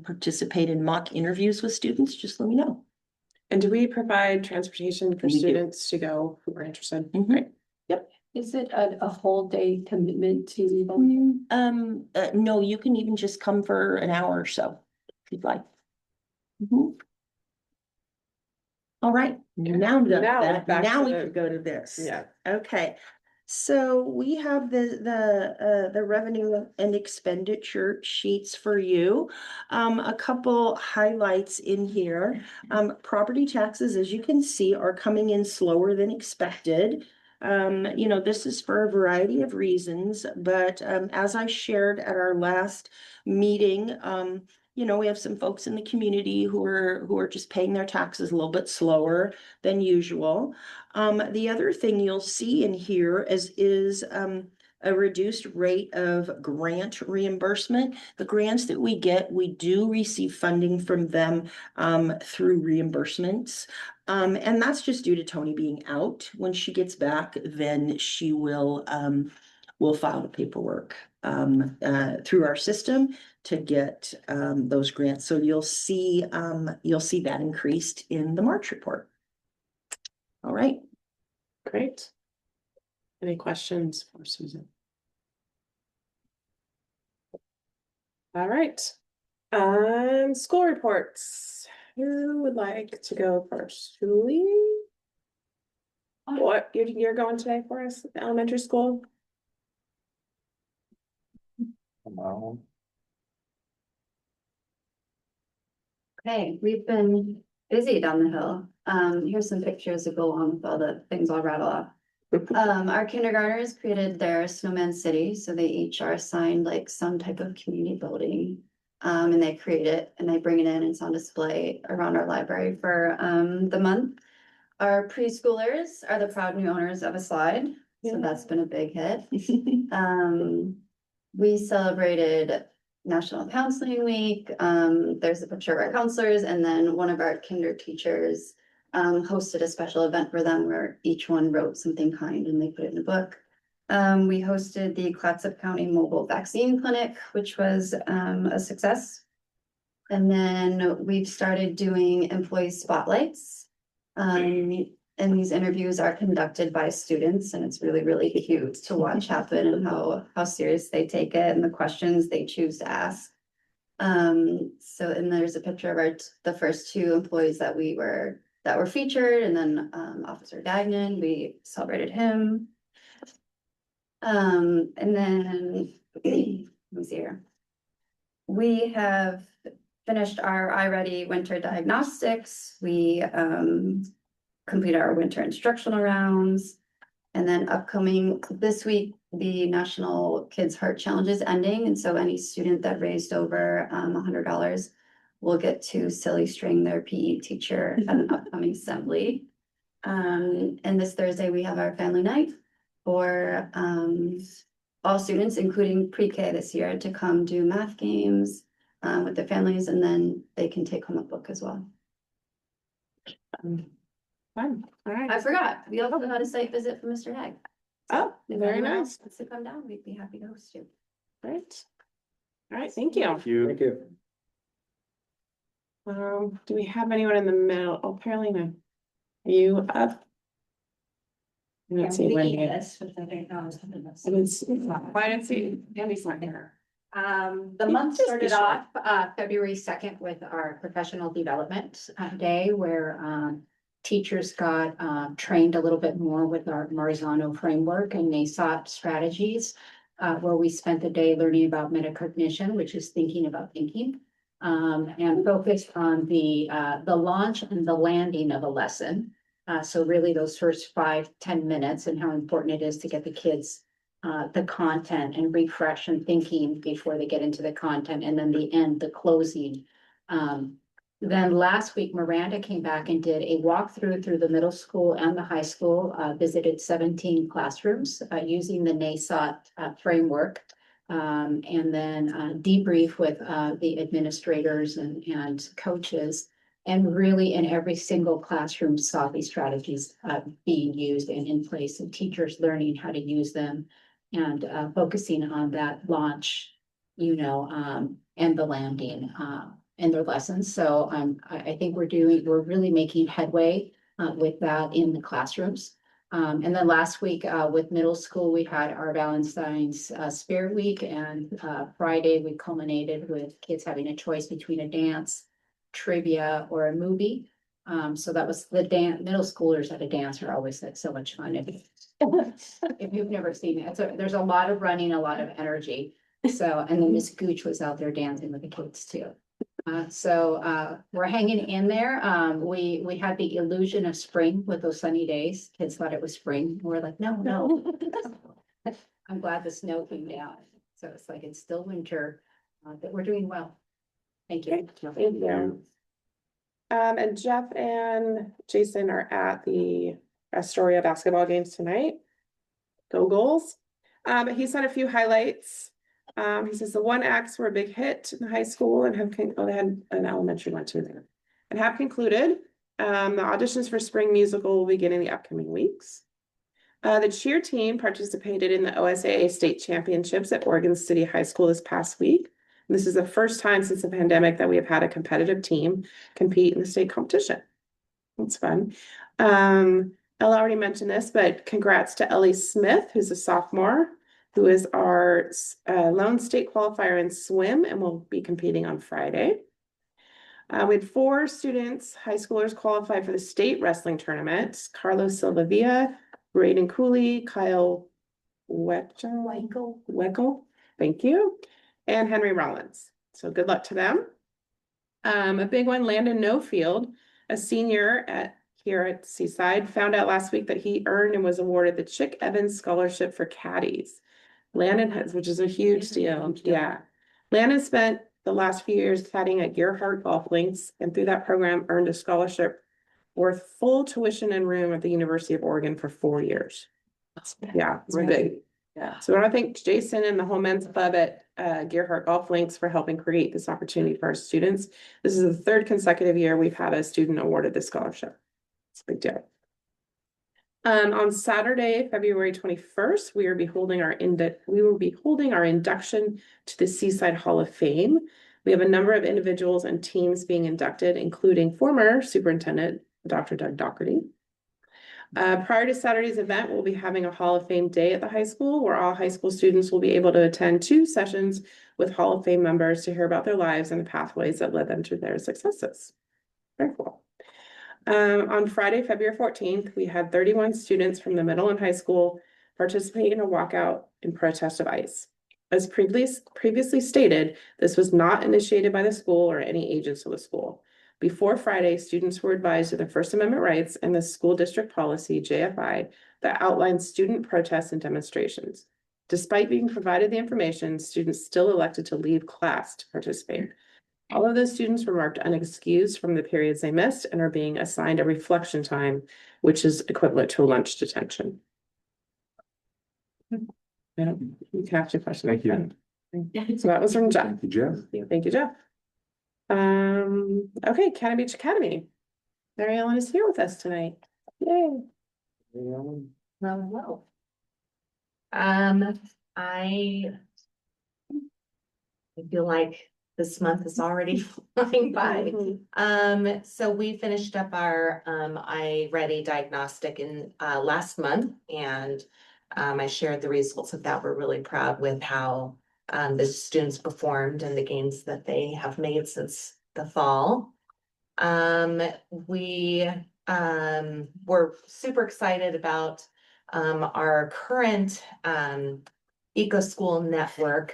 [SPEAKER 8] participate in mock interviews with students, just let me know.
[SPEAKER 1] And do we provide transportation for
[SPEAKER 8] We do.
[SPEAKER 1] students to go who are interested?
[SPEAKER 8] Mhm.
[SPEAKER 1] Great.
[SPEAKER 2] Is it a whole day commitment to?
[SPEAKER 8] No, you can even just come for an hour or so if you'd like. All right, now I'm done with
[SPEAKER 1] Now
[SPEAKER 8] that.
[SPEAKER 1] back
[SPEAKER 8] Now
[SPEAKER 1] to
[SPEAKER 8] we
[SPEAKER 1] the-
[SPEAKER 8] can go to this.
[SPEAKER 1] Yeah.
[SPEAKER 8] Okay, so we have the revenue and expenditure sheets for you. A couple highlights in here. Property taxes, as you can see, are coming in slower than expected. This is for a variety of reasons, but as I shared at our last meeting, we have some folks in the community who are just paying their taxes a little bit slower than usual. The other thing you'll see in here is a reduced rate of grant reimbursement. The grants that we get, we do receive funding from them through reimbursements. And that's just due to Tony being out. When she gets back, then she will file the paperwork through our system to get those grants. So you'll see that increased in the March report. All right.
[SPEAKER 1] Great. Any questions for Susan? All right. School reports. Who would like to go first? Julie? What, you're going today for us at the elementary school?
[SPEAKER 10] Hey, we've been busy down the hill. Here's some pictures that go along with all the things I'll rattle off. Our kindergartners created their snowman city, so they each are assigned like some type of community building. And they create it and they bring it in and it's on display around our library for the month. Our preschoolers are the proud new owners of a slide, so that's been a big hit. We celebrated National Counseling Week. There's a picture of our counselors, and then one of our kinder teachers hosted a special event for them where each one wrote something kind and they put it in a book. We hosted the Clatsop County Mobile Vaccine Clinic, which was a success. And then we've started doing employee spotlights. And these interviews are conducted by students, and it's really, really cute to watch happen and how serious they take it and the questions they choose to ask. And there's a picture of the first two employees that were featured, and then Officer Gagnon, we celebrated him. And then let me see here. We have finished our iReady winter diagnostics. We complete our winter instructional rounds. And then upcoming this week, the National Kids Heart Challenge is ending. And so any student that raised over $100 will get to silly string their PE teacher at an upcoming assembly. And this Thursday, we have our family night for all students, including pre-K this year, to come do math games with their families, and then they can take home a book as well.
[SPEAKER 1] Fun, all right.
[SPEAKER 10] I forgot, we also had a site visit from Mr. Hegg.
[SPEAKER 1] Oh,
[SPEAKER 10] If
[SPEAKER 1] very
[SPEAKER 10] anyone
[SPEAKER 1] nice.
[SPEAKER 10] else wants to come down, we'd be happy to host you.
[SPEAKER 1] Great. All right, thank you.
[SPEAKER 3] Thank you.
[SPEAKER 1] Do we have anyone in the middle? Oh, apparently no. Are you up? Let's see. Wendy. I didn't see. Why didn't see? Andy's not here.
[SPEAKER 11] The month
[SPEAKER 1] Just be
[SPEAKER 11] started
[SPEAKER 1] short.
[SPEAKER 11] off, February 2nd with our professional development day where, teachers got, trained a little bit more with our Marzano framework and they sought strategies. Where we spent the day learning about metacognition, which is thinking about thinking. And focused on the launch and the landing of a lesson. So really those first 5-10 minutes and how important it is to get the kids the content and refresh and thinking before they get into the content, and then the end, the closing. Then last week, Miranda came back and did a walkthrough through the middle school and the high school, visited 17 classrooms using the NASOT framework. And then debrief with the administrators and coaches. And really in every single classroom saw these strategies being used and in place, and teachers learning how to use them and focusing on that launch, and the landing in their lessons. So I think we're really making headway with that in the classrooms. And then last week with middle school, we had our Valentine's Spirit Week, and Friday we culminated with kids having a choice between a dance, trivia, or a movie. So that was the dance. Middle schoolers at a dance are always so much fun. If you've never seen it, there's a lot of running, a lot of energy. So, and then Miss Gooch was out there dancing with the kids too. So we're hanging in there. We had the illusion of spring with those sunny days. Kids thought it was spring. We're like, no. I'm glad the snow came down. So it's like, it's still winter, but we're doing well. Thank you.
[SPEAKER 1] Thank you. And Jeff and Jason are at the Astoria basketball games tonight. Go Goals. He said a few highlights. He says the one acts were a big hit in the high school and they had an elementary one too there, and have concluded. The auditions for spring musical will begin in the upcoming weeks. The cheer team participated in the OSAA state championships at Oregon City High School this past week. And this is the first time since the pandemic that we have had a competitive team compete in the state competition. That's fun. Ella already mentioned this, but congrats to Ellie Smith, who's a sophomore, who is our lone state qualifier in swim and will be competing on Friday. We had 4 students, high schoolers, qualified for the state wrestling tournament. Carlos Silva-Villa, Braden Cooley, Kyle Weckel, thank you, and Henry Rollins. So good luck to them. A big one, Landon Nofield, a senior here at Seaside, found out last week that he earned and was awarded the Chick Evans Scholarship for Caddies. Landon has, which is a huge deal. Yeah. Landon spent the last few years caddying at Gerhardt Golf Links, and through that program earned a scholarship worth full tuition and room at the University of Oregon for 4 years. Yeah, it's big.
[SPEAKER 8] Yeah.
[SPEAKER 1] So I want to thank Jason and the whole men's club at Gerhardt Golf Links for helping create this opportunity for our students. This is the 3rd consecutive year we've had a student awarded this scholarship. It's a big deal. On Saturday, February 21st, we will be holding our induction to the Seaside Hall of Fame. We have a number of individuals and teams being inducted, including former Superintendent Dr. Doug Doherty. Prior to Saturday's event, we'll be having a Hall of Fame day at the high school, where all high school students will be able to attend 2 sessions with Hall of Fame members to hear about their lives and the pathways that led them to their successes. Very cool. On Friday, February 14th, we had 31 students from the middle and high school participate in a walkout in protest of ICE. As previously stated, this was not initiated by the school or any agents of the school. Before Friday, students were advised of their First Amendment rights and the school district policy, JFI, that outlines student protests and demonstrations. Despite being provided the information, students still elected to leave class to participate. All of those students were marked unexcused from the periods they missed and are being assigned a reflection time, which is equivalent to a lunch detention. I don't, you can ask your question.
[SPEAKER 3] Thank you.
[SPEAKER 1] So that was from Jeff.
[SPEAKER 3] Thank you, Jeff.
[SPEAKER 1] Thank you, Jeff. Okay, Cannon Beach Academy. Mary Ellen is here with us tonight. Yay.
[SPEAKER 12] Hello. I feel like this month is already flying by. So we finished up our iReady diagnostic in last month, and I shared the results of that. We're really proud with how the students performed and the gains that they have made since the fall. We were super excited about our current Eco School Network.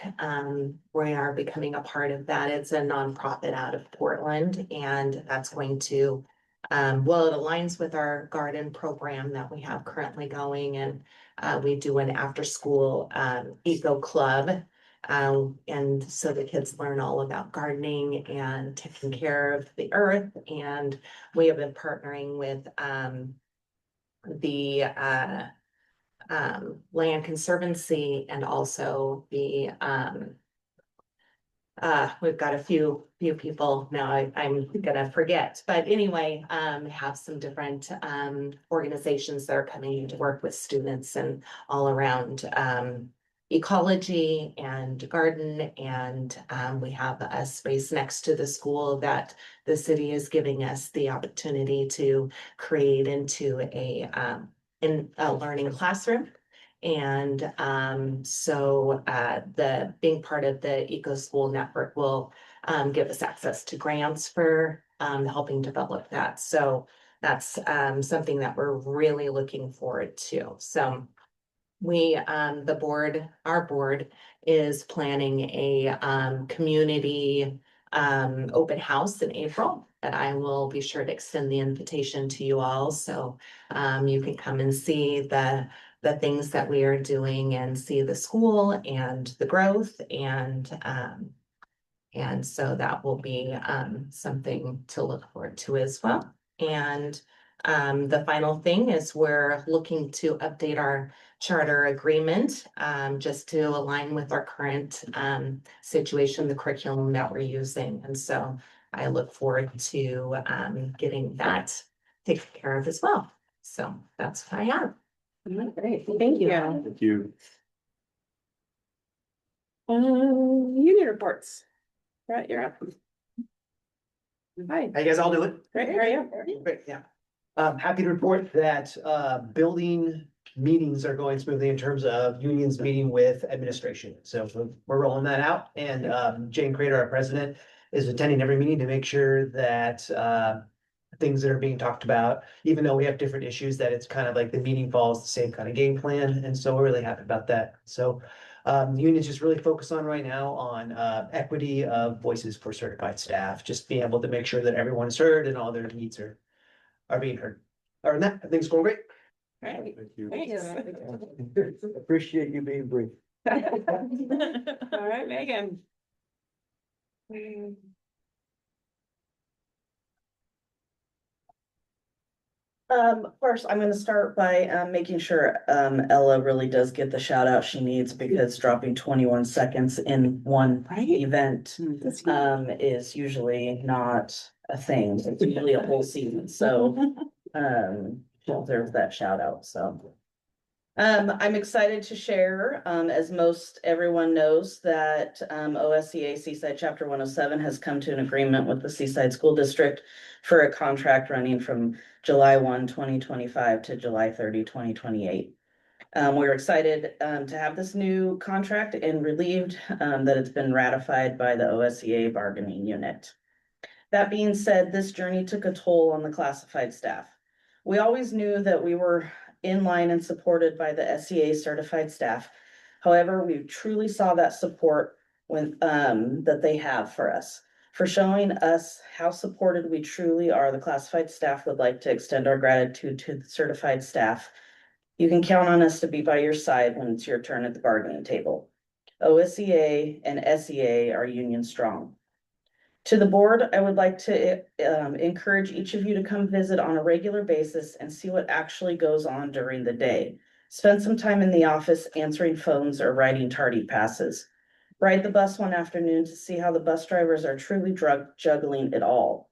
[SPEAKER 12] We are becoming a part of that. It's a nonprofit out of Portland, and that's going to well, it aligns with our garden program that we have currently going, and we do an after-school eco club. And so the kids learn all about gardening and taking care of the earth. And we have been partnering with the Land Conservancy and also the we've got a few people now. I'm gonna forget, but anyway, have some different organizations that are coming to work with students and all around ecology and garden. And we have a space next to the school that the city is giving us the opportunity to create into a learning classroom. And so the being part of the Eco School Network will give us access to grants for helping develop that. So that's something that we're really looking forward to. So we, our board is planning a community open house in April, that I will be sure to extend the invitation to you all. So you can come and see the things that we are doing and see the school and the growth, and so that will be something to look forward to as well. And the final thing is we're looking to update our charter agreement just to align with our current situation, the curriculum that we're using. And so I look forward to getting that taken care of as well. So that's what I have.
[SPEAKER 1] Great, thank you.
[SPEAKER 3] Thank you.
[SPEAKER 1] Union reports. Right, you're up. Hi,
[SPEAKER 13] How you guys all doing?
[SPEAKER 1] great, how are you?
[SPEAKER 13] Great, yeah. Happy to report that building meetings are going smoothly in terms of unions meeting with administration. So we're rolling that out, and Jane Crater, our president, is attending every meeting to make sure that things that are being talked about, even though we have different issues, that it's kind of like the meeting follows the same kind of game plan, and so we're really happy about that. So the union's just really focused on right now on equity of voices for certified staff, just being able to make sure that everyone is heard and all their needs are being heard. Other than that, I think it's going great.
[SPEAKER 1] Great,
[SPEAKER 3] Thank you.
[SPEAKER 1] thanks.
[SPEAKER 3] Appreciate you being brief.
[SPEAKER 1] All right, Megan.
[SPEAKER 14] First, I'm gonna start by making sure Ella really does get the shout out she needs, because dropping 21 seconds in one event is usually not a thing. It's usually a whole season, so she deserves that shout out. So I'm excited to share, as most everyone knows, that OSEA Seaside Chapter 107 has come to an agreement with the Seaside School District for a contract running from July 1, 2025 to July 30, 2028. We're excited to have this new contract and relieved that it's been ratified by the OSEA bargaining unit. That being said, this journey took a toll on the classified staff. We always knew that we were in line and supported by the SEA certified staff. However, we truly saw that support when that they have for us. For showing us how supported we truly are, the classified staff would like to extend our gratitude to the certified staff. You can count on us to be by your side when it's your turn at the bargaining table. OSEA and SEA are union strong. To the board, I would like to encourage each of you to come visit on a regular basis and see what actually goes on during the day. Spend some time in the office answering phones or writing tardy passes. Ride the bus one afternoon to see how the bus drivers are truly juggling it all.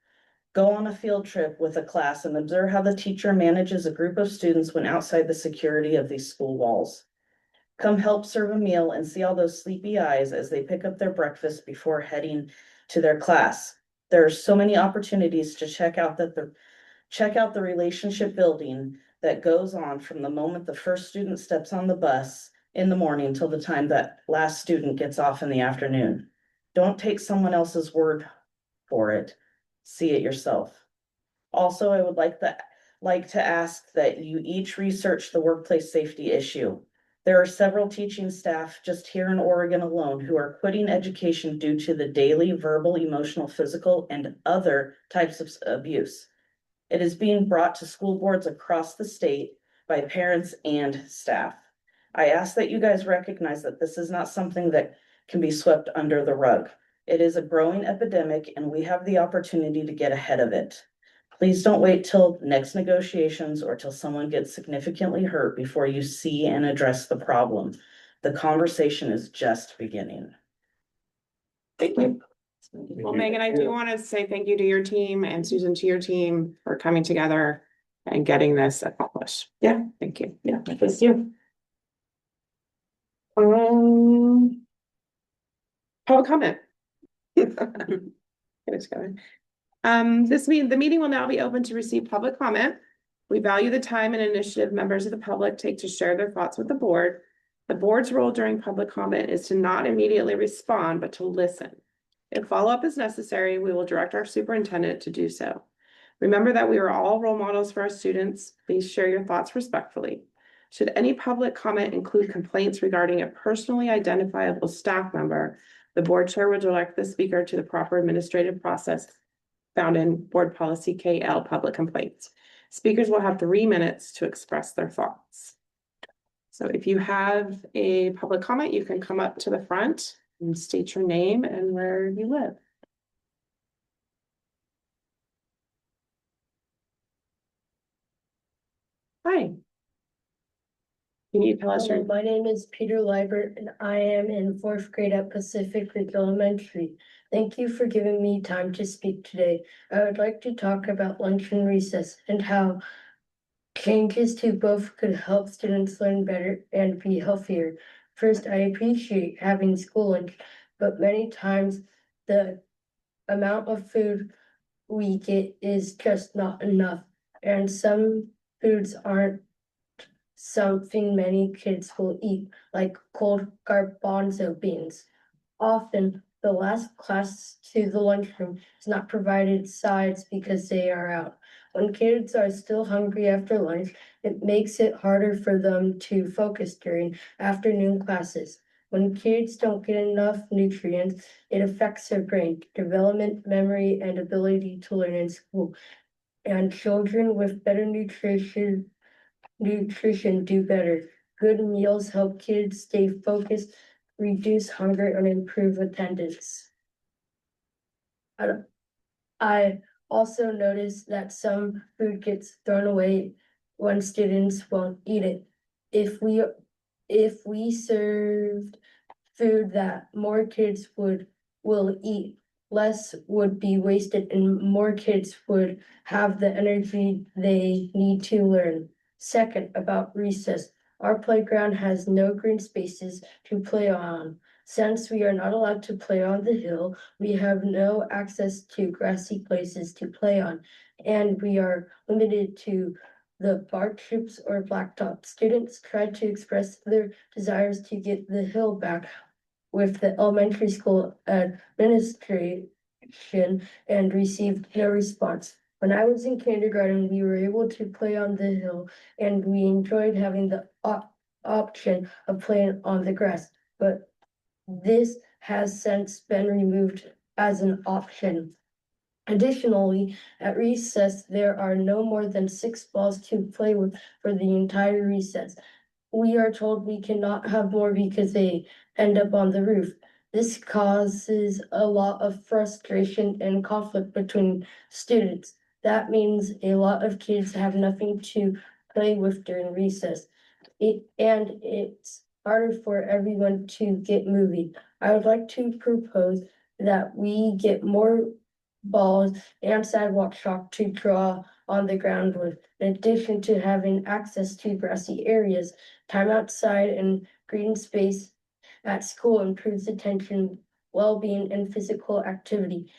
[SPEAKER 14] Go on a field trip with a class and observe how the teacher manages a group of students when outside the security of these school walls. Come help serve a meal and see all those sleepy eyes as they pick up their breakfast before heading to their class. There are so many opportunities to check out the relationship building that goes on from the moment the first student steps on the bus in the morning till the time that last student gets off in the afternoon. Don't take someone else's word for it. See it yourself. Also, I would like to ask that you each research the workplace safety issue. There are several teaching staff just here in Oregon alone who are quitting education due to the daily verbal, emotional, physical, and other types of abuse. It is being brought to school boards across the state by parents and staff. I ask that you guys recognize that this is not something that can be swept under the rug. It is a growing epidemic and we have the opportunity to get ahead of it. Please don't wait till next negotiations or till someone gets significantly hurt before you see and address the problem. The conversation is just beginning.
[SPEAKER 1] Thank you. Well, Megan, I do want to say thank you to your team and Susan to your team for coming together and getting this accomplished. Yeah, thank you. Yeah, thank you. Public comment. Get it together. The meeting will now be open to receive public comment. We value the time and initiative members of the public take to share their thoughts with the board. The board's role during public comment is to not immediately respond, but to listen. If follow-up is necessary, we will direct our superintendent to do so. Remember that we are all role models for our students. Please share your thoughts respectfully. Should any public comment include complaints regarding a personally identifiable staff member, the board chair will direct the speaker to the proper administrative process found in Board Policy KL Public Complaints. Speakers will have 3 minutes to express their thoughts. So if you have a public comment, you can come up to the front and state your name and where you live. Hi. Can you tell us your...
[SPEAKER 15] My name is Peter Liebert and I am in 4th grade at Pacific Ridge Elementary. Thank you for giving me time to speak today. I would like to talk about lunch and recess and how changes to both could help students learn better and be healthier. First, I appreciate having school lunch, but many times the amount of food we get is just not enough. And some foods aren't something many kids will eat, like cold garbanzo beans. Often, the last class to the lunchroom is not provided sides because they are out. When kids are still hungry after lunch, it makes it harder for them to focus during afternoon classes. When kids don't get enough nutrients, it affects their brain development, memory, and ability to learn in school. And children with better nutrition do better. Good meals help kids stay focused, reduce hunger, and improve attendance. I also noticed that some food gets thrown away when students won't eat it. If we served food that more kids will eat, less would be wasted and more kids would have the energy they need to learn. Second, about recess. Our playground has no green spaces to play on. Since we are not allowed to play on the hill, we have no access to grassy places to play on, and we are limited to the bark chips or blacktop. Students tried to express their desires to get the hill back with the elementary school administration and received no response. When I was in kindergarten, we were able to play on the hill and we enjoyed having the option of playing on the grass, but this has since been removed as an option. Additionally, at recess, there are no more than 6 balls to play with for the entire recess. We are told we cannot have more because they end up on the roof. This causes a lot of frustration and conflict between students. That means a lot of kids have nothing to play with during recess. It's harder for everyone to get moving. I would like to propose that we get more balls and sidewalk chalk to draw on the ground with. In addition to having access to grassy areas, time outside and green space at school improves attention, well-being, and physical activity,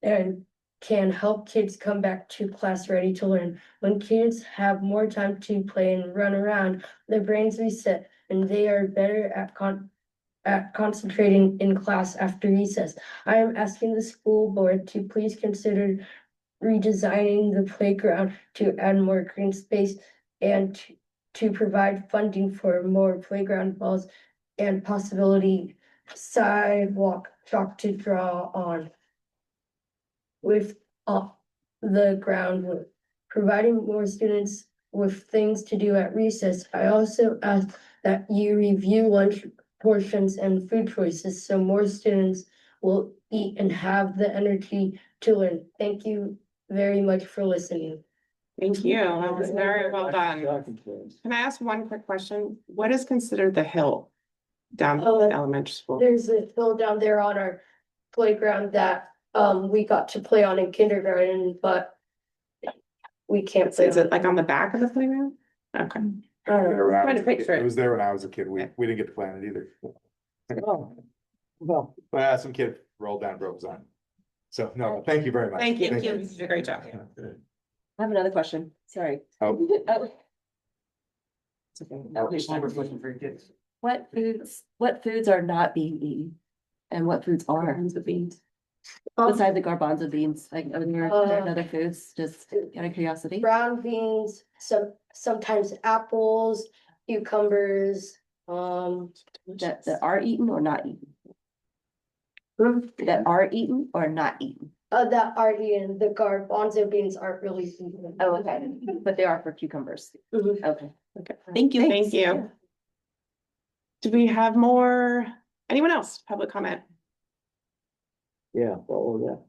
[SPEAKER 15] and can help kids come back to class ready to learn. When kids have more time to play and run around, their brains reset and they are better at concentrating in class after recess. I am asking the school board to please consider redesigning the playground to add more green space and to provide funding for more playground balls and possibility sidewalk chalk to draw on with the groundwork, providing more students with things to do at recess. I also ask that you review lunch portions and food choices so more students will eat and have the energy to learn. Thank you very much for listening.
[SPEAKER 1] Thank you. That was very well done. Can I ask one quick question? What is considered the hill down at elementary school?
[SPEAKER 15] There's a hill down there on our playground that we got to play on in kindergarten, but we can't play.
[SPEAKER 1] Is it like on the back of the playground? Okay. Trying to picture
[SPEAKER 16] It
[SPEAKER 1] it.
[SPEAKER 16] was there when I was a kid. We didn't get to play on it either.
[SPEAKER 3] Oh, well,
[SPEAKER 16] But some kid rolled down, broke his arm. So, no, thank you very much.
[SPEAKER 1] Thank you. You did a great job.
[SPEAKER 8] I have another question, sorry.
[SPEAKER 16] Oh.
[SPEAKER 8] What foods are not being eaten? And what foods are?
[SPEAKER 15] of beans.
[SPEAKER 8] Besides the garbanzo beans, like are there other foods, just out of curiosity?
[SPEAKER 15] Brown beans, sometimes apples, cucumbers,
[SPEAKER 8] That are eaten or not eaten? That are eaten or not eaten?
[SPEAKER 15] that are eaten, the garbanzo beans aren't really eaten.
[SPEAKER 8] Oh, okay, but they are for cucumbers.
[SPEAKER 15] Mhm.
[SPEAKER 8] Okay.
[SPEAKER 1] Okay.
[SPEAKER 8] Thank you.
[SPEAKER 1] Thank you. Do we have more? Anyone else? Public comment?
[SPEAKER 3] yeah, well,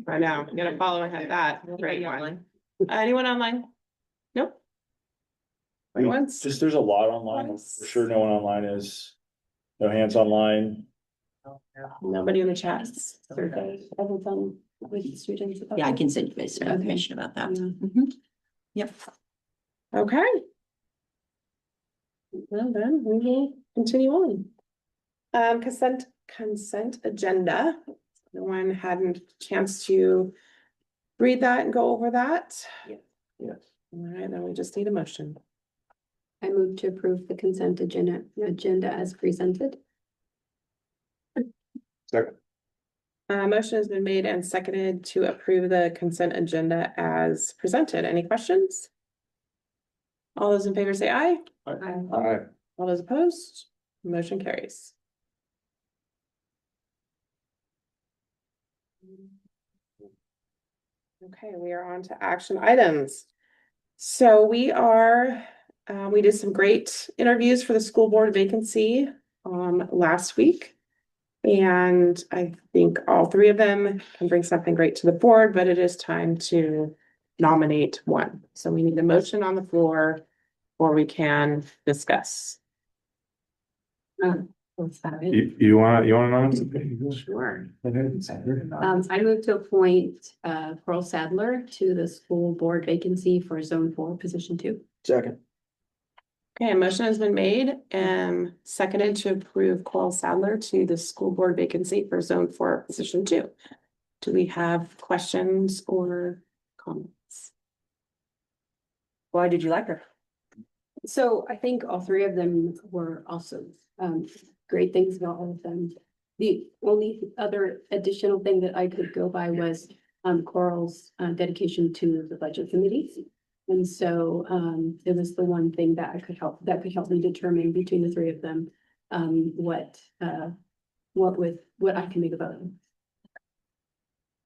[SPEAKER 1] I know, I'm gonna follow ahead that. Great one. Anyone online? Nope. Once.
[SPEAKER 7] Just, there's a lot online, for sure no one online is, no hands online.
[SPEAKER 1] Nobody in the chats.
[SPEAKER 8] Yeah, I can send you guys some information about that. Mhm. Yep.
[SPEAKER 1] Okay. Well, then we will continue on. Consent agenda. No one had a chance to read that and go over that.
[SPEAKER 3] yes.
[SPEAKER 1] All right, then we just need a motion.
[SPEAKER 2] I move to approve the consent agenda as presented.
[SPEAKER 16] Second.
[SPEAKER 1] Motion has been made and seconded to approve the consent agenda as presented. Any questions? All those in favor say aye.
[SPEAKER 16] Aye.
[SPEAKER 1] All those opposed, motion carries. Okay, we are on to action items. So we did some great interviews for the school board vacancy last week. And I think all three of them can bring something great to the board, but it is time to nominate one. So we need a motion on the floor or we can discuss.
[SPEAKER 16] You want to?
[SPEAKER 1] Sure.
[SPEAKER 2] I move to appoint Pearl Sadler to the school board vacancy for zone 4, position 2.
[SPEAKER 3] Second.
[SPEAKER 1] Okay, a motion has been made and seconded to approve Coral Sadler to the school board vacancy for zone 4, position 2. Do we have questions or comments?
[SPEAKER 8] Why did you like her?
[SPEAKER 2] So I think all three of them were also great things about all of them. The only other additional thing that I could go by was Coral's dedication to the budget committee. And so it was the one thing that could help me determine between the three of them what I can make about them.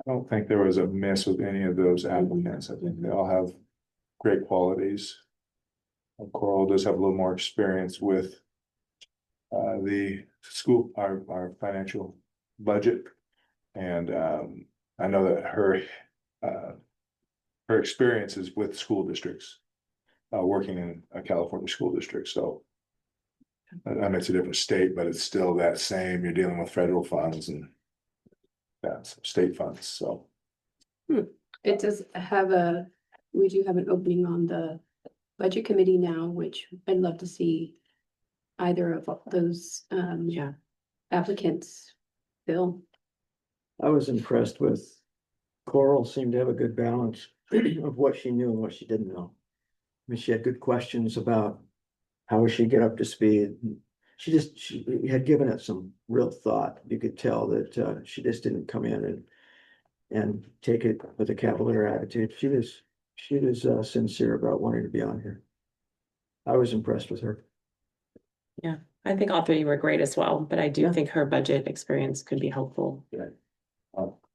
[SPEAKER 16] I don't think there was a miss with any of those applicants. I think they all have great qualities. Coral does have a little more experience with the school, our financial budget. And I know that her experience is with school districts, working in a California school district, so. I mean, it's a different state, but it's still that same, you're dealing with federal funds and. That's state funds, so.
[SPEAKER 2] It does have we do have an opening on the budget committee now, which I'd love to see either of those applicants fill.
[SPEAKER 3] I was impressed with Coral seemed to have a good balance of what she knew and what she didn't know. I mean, she had good questions about how she get up to speed. She had given it some real thought. You could tell that she just didn't come in and take it with a cavalier attitude. She was sincere about wanting to be on here. I was impressed with her.
[SPEAKER 1] Yeah, I think all three were great as well, but I do think her budget experience could be helpful.
[SPEAKER 16] Yeah.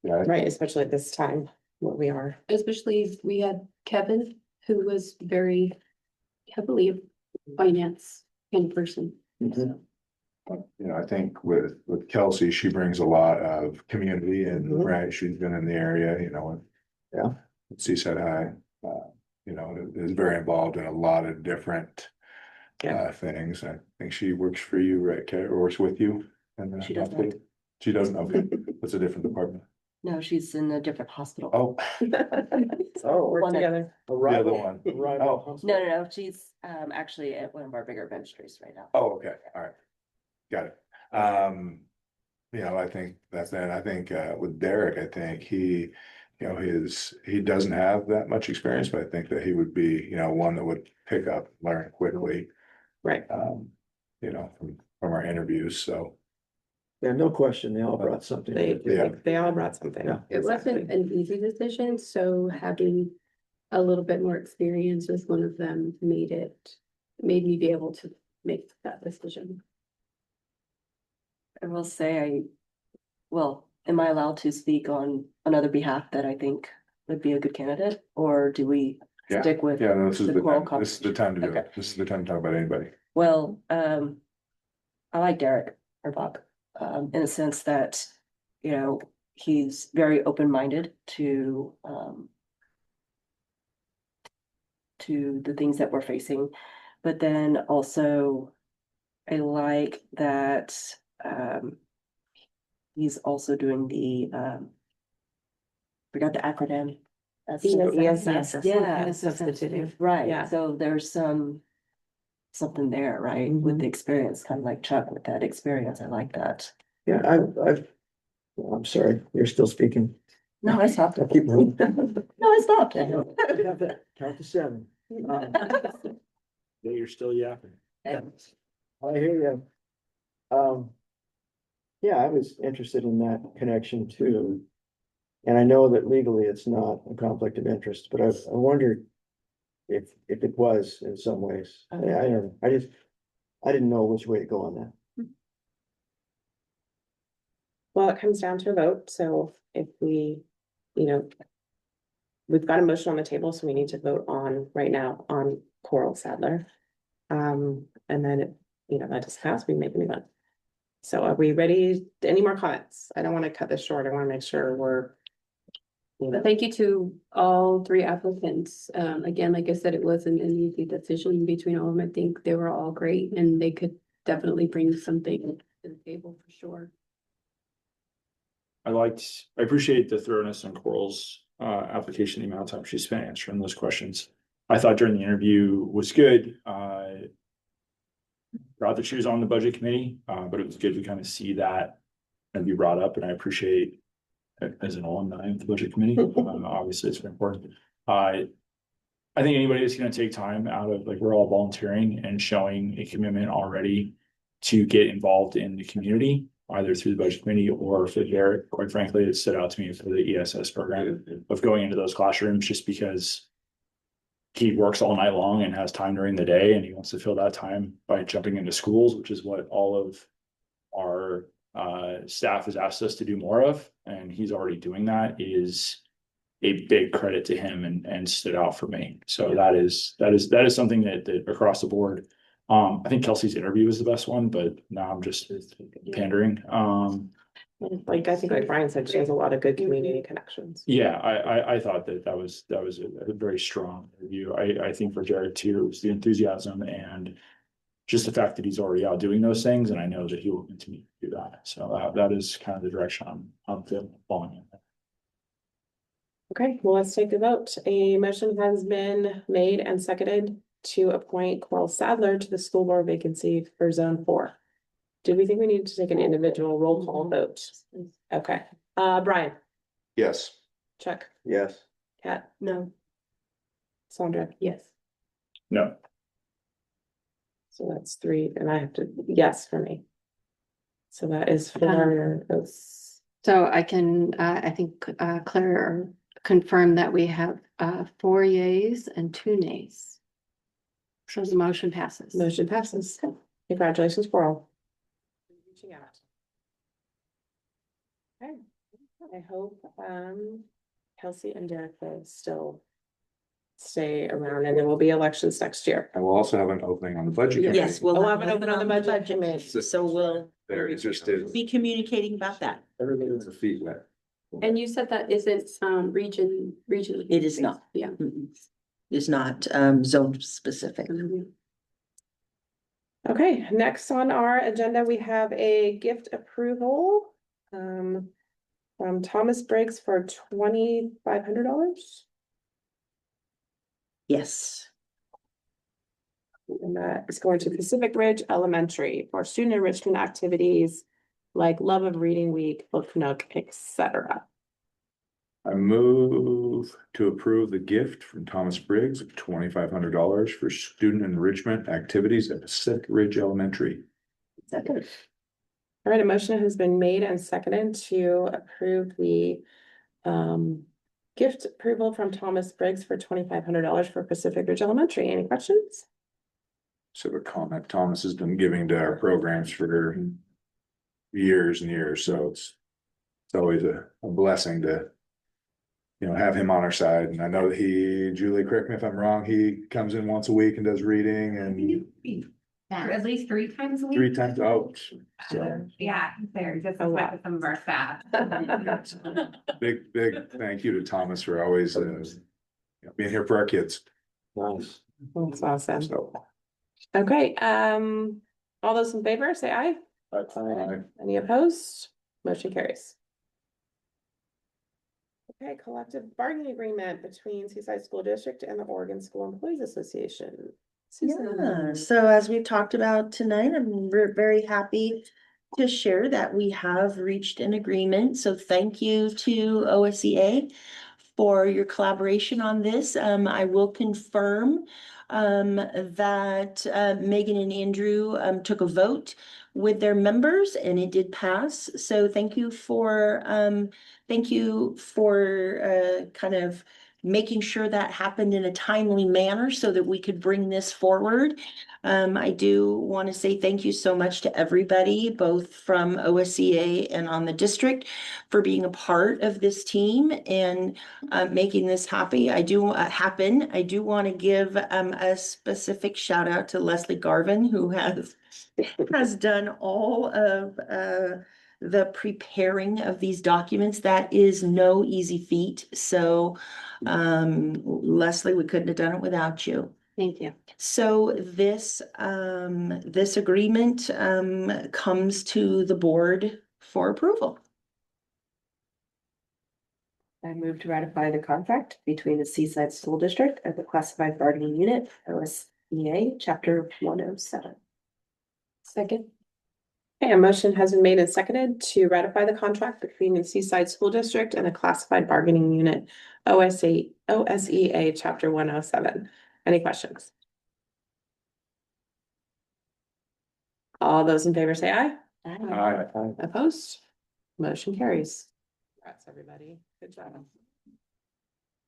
[SPEAKER 1] Right, especially at this time where we are.
[SPEAKER 2] Especially if we had Kevin, who was very heavily a finance kind of person.
[SPEAKER 3] Mhm.
[SPEAKER 16] You know, I think with Kelsey, she brings a lot of community and, right, she's been in the area, you know.
[SPEAKER 3] Yeah.
[SPEAKER 16] Seaside High, you know, is very involved in a lot of different. Things. I think she works for you, right, Kate, or works with you? And
[SPEAKER 8] She doesn't.
[SPEAKER 16] She doesn't, okay, that's a different department.
[SPEAKER 8] No, she's in a different hospital.
[SPEAKER 16] Oh.
[SPEAKER 1] Oh, work
[SPEAKER 8] One that-
[SPEAKER 1] together.
[SPEAKER 16] The other one.
[SPEAKER 3] Arrival.
[SPEAKER 8] No, she's actually at one of our bigger ministries right now.
[SPEAKER 16] Oh, okay, all right. Got it. You know, I think that's that. I think with Derek, I think he, you know, he doesn't have that much experience, but I think that he would be, you know, one that would pick up, learn quickly.
[SPEAKER 1] Right.
[SPEAKER 16] You know, from our interviews, so.
[SPEAKER 3] Yeah, no question. They all brought something.
[SPEAKER 1] They all brought something.
[SPEAKER 3] Yeah.
[SPEAKER 2] It wasn't an easy decision, so having a little bit more experience with one of them made me be able to make that decision.
[SPEAKER 8] I will say am I allowed to speak on another behalf that I think would be a good candidate, or do we
[SPEAKER 16] Yeah,
[SPEAKER 8] stick with?
[SPEAKER 16] yeah, no, this is
[SPEAKER 8] the
[SPEAKER 16] the
[SPEAKER 8] Coral
[SPEAKER 16] time, this is the time to do
[SPEAKER 8] Okay.
[SPEAKER 16] it. This is the time to talk about anybody.
[SPEAKER 8] Well, I like Derek Erbach, in the sense that, you know, he's very open-minded to the things that we're facing. But then also, I like that, he's also doing forgot the acronym. That's
[SPEAKER 1] ESS.
[SPEAKER 8] Yeah.
[SPEAKER 1] Substitutive.
[SPEAKER 8] Right,
[SPEAKER 1] Yeah.
[SPEAKER 8] so there's something there, right, with the experience, kind of like Chuck with that experience, I like that.
[SPEAKER 3] Yeah, I'm sorry, you're still speaking.
[SPEAKER 8] No, I stopped.
[SPEAKER 3] I'll keep moving.
[SPEAKER 8] No, I stopped.
[SPEAKER 3] Count to 7.
[SPEAKER 7] Yeah, you're still yapping.
[SPEAKER 3] I hear you. Yeah, I was interested in that connection too. And I know that legally it's not a conflict of interest, but I wondered if it was in some ways. I don't know. I didn't know which way to go on that.
[SPEAKER 1] Well, it comes down to a vote, so if we, you know. We've got a motion on the table, so we need to vote on right now on Coral Sadler. And then, that just passed, we make a new one. So are we ready? Any more comments? I don't want to cut this short. I want to make sure we're.
[SPEAKER 2] But thank you to all three applicants. Again, like I said, it wasn't an easy decision between all of them. I think they were all great and they could definitely bring something to the table for sure.
[SPEAKER 7] I appreciate the thoroughness on Coral's application, the amount of time she spent answering those questions. I thought during the interview was good. Proud that she was on the budget committee, but it was good to kind of see that and be brought up, and I appreciate as an alumni of the budget committee, obviously it's very important. I think anybody that's going to take time out of, like, we're all volunteering and showing a commitment already to get involved in the community, either through the budget committee or for Derek, quite frankly, it stood out to me for the ESS program of going into those classrooms, just because he works all night long and has time during the day, and he wants to fill that time by jumping into schools, which is what all of our staff has asked us to do more of, and he's already doing that. Is a big credit to him and stood out for me. So that is something that across the board, I think Kelsey's interview was the best one, but now I'm just pandering.
[SPEAKER 1] Like, I think like Brian said, she has a lot of good community connections.
[SPEAKER 7] Yeah, I thought that was a very strong interview. I think for Jared too, it was the enthusiasm and just the fact that he's already out doing those things, and I know that he will continue to do that. So that is kind of the direction I'm following in.
[SPEAKER 1] Okay, well, let's take the vote. A motion has been made and seconded to appoint Coral Sadler to the school board vacancy for zone 4. Do we think we need to take an individual roll call vote? Okay, Brian,
[SPEAKER 16] Yes.
[SPEAKER 1] Chuck,
[SPEAKER 3] Yes.
[SPEAKER 1] Kat,
[SPEAKER 2] No.
[SPEAKER 1] Sandra,
[SPEAKER 2] Yes.
[SPEAKER 7] No,
[SPEAKER 1] so that's 3, and I have to, yes for me. So that is 4 votes.
[SPEAKER 2] So I can, I think, Claire confirmed that we have 4 yeas and 2 nays. So the motion passes.
[SPEAKER 1] Motion passes. Congratulations, Coral. Reaching out. Okay, I hope Kelsey and Derek will still stay around, and there will be elections next year.
[SPEAKER 16] And we'll also have an opening on the budget committee.
[SPEAKER 8] Yes, we'll have an open on the budget
[SPEAKER 1] committee.
[SPEAKER 8] committee, so we'll
[SPEAKER 16] There, it's just a.
[SPEAKER 8] be communicating about that.
[SPEAKER 16] Everything's a feet wet.
[SPEAKER 2] And you said that isn't region.
[SPEAKER 8] It is not.
[SPEAKER 2] Yeah.
[SPEAKER 8] Mm-mm. It's not zone specific.
[SPEAKER 1] Okay, next on our agenda, we have a gift approval from Thomas Briggs for $2,500.
[SPEAKER 8] Yes.
[SPEAKER 1] And that is going to Pacific Ridge Elementary for student enrichment activities like Love of Reading Week, Book Nook, etc.
[SPEAKER 16] I move to approve the gift from Thomas Briggs of $2,500 for student enrichment activities at Pacific Ridge Elementary.
[SPEAKER 1] Second. All right, a motion has been made and seconded to approve the gift approval from Thomas Briggs for $2,500 for Pacific Ridge Elementary. Any questions?
[SPEAKER 16] So a comment Thomas has been giving to our programs for years and years, so it's always a blessing to, you know, have him on our side. And I know that Julie, correct me if I'm wrong, he comes in once a week and does reading and
[SPEAKER 11] At least 3 times a week.
[SPEAKER 16] 3 times out. So
[SPEAKER 11] Yeah, there, just with some of our staff.
[SPEAKER 16] big thank you to Thomas for always being here for our kids.
[SPEAKER 3] Nice.
[SPEAKER 1] That's awesome.
[SPEAKER 16] So.
[SPEAKER 1] Okay, all those in favor, say aye.
[SPEAKER 16] Aye.
[SPEAKER 1] Any opposed? Motion carries. Okay, collective bargaining agreement between Seaside School District and the Oregon School Employees Association.
[SPEAKER 8] Yeah, so as we've talked about tonight, I'm very happy to share that we have reached an agreement. So thank you to OSEA for your collaboration on this. I will confirm that Megan and Andrew took a vote with their members and it did pass. So thank you for kind of making sure that happened in a timely manner so that we could bring this forward. I do want to say thank you so much to everybody, both from OSEA and on the district, for being a part of this team and making this happy. I do want to give a specific shout out to Leslie Garvin, who has done all of the preparing of these documents. That is no easy feat. So Leslie, we couldn't have done it without you.
[SPEAKER 2] Thank you.
[SPEAKER 8] So this agreement comes to the board for approval.
[SPEAKER 17] I move to ratify the contract between the Seaside School District and the Classified Bargaining Unit, OSEA, Chapter 107.
[SPEAKER 2] Second.
[SPEAKER 1] Okay, a motion has been made and seconded to ratify the contract between the Seaside School District and the Classified Bargaining Unit, OSEA Chapter 107. Any questions? All those in favor say aye.
[SPEAKER 16] Aye.
[SPEAKER 1] Opposed? Motion carries. Congrats, everybody. Good job.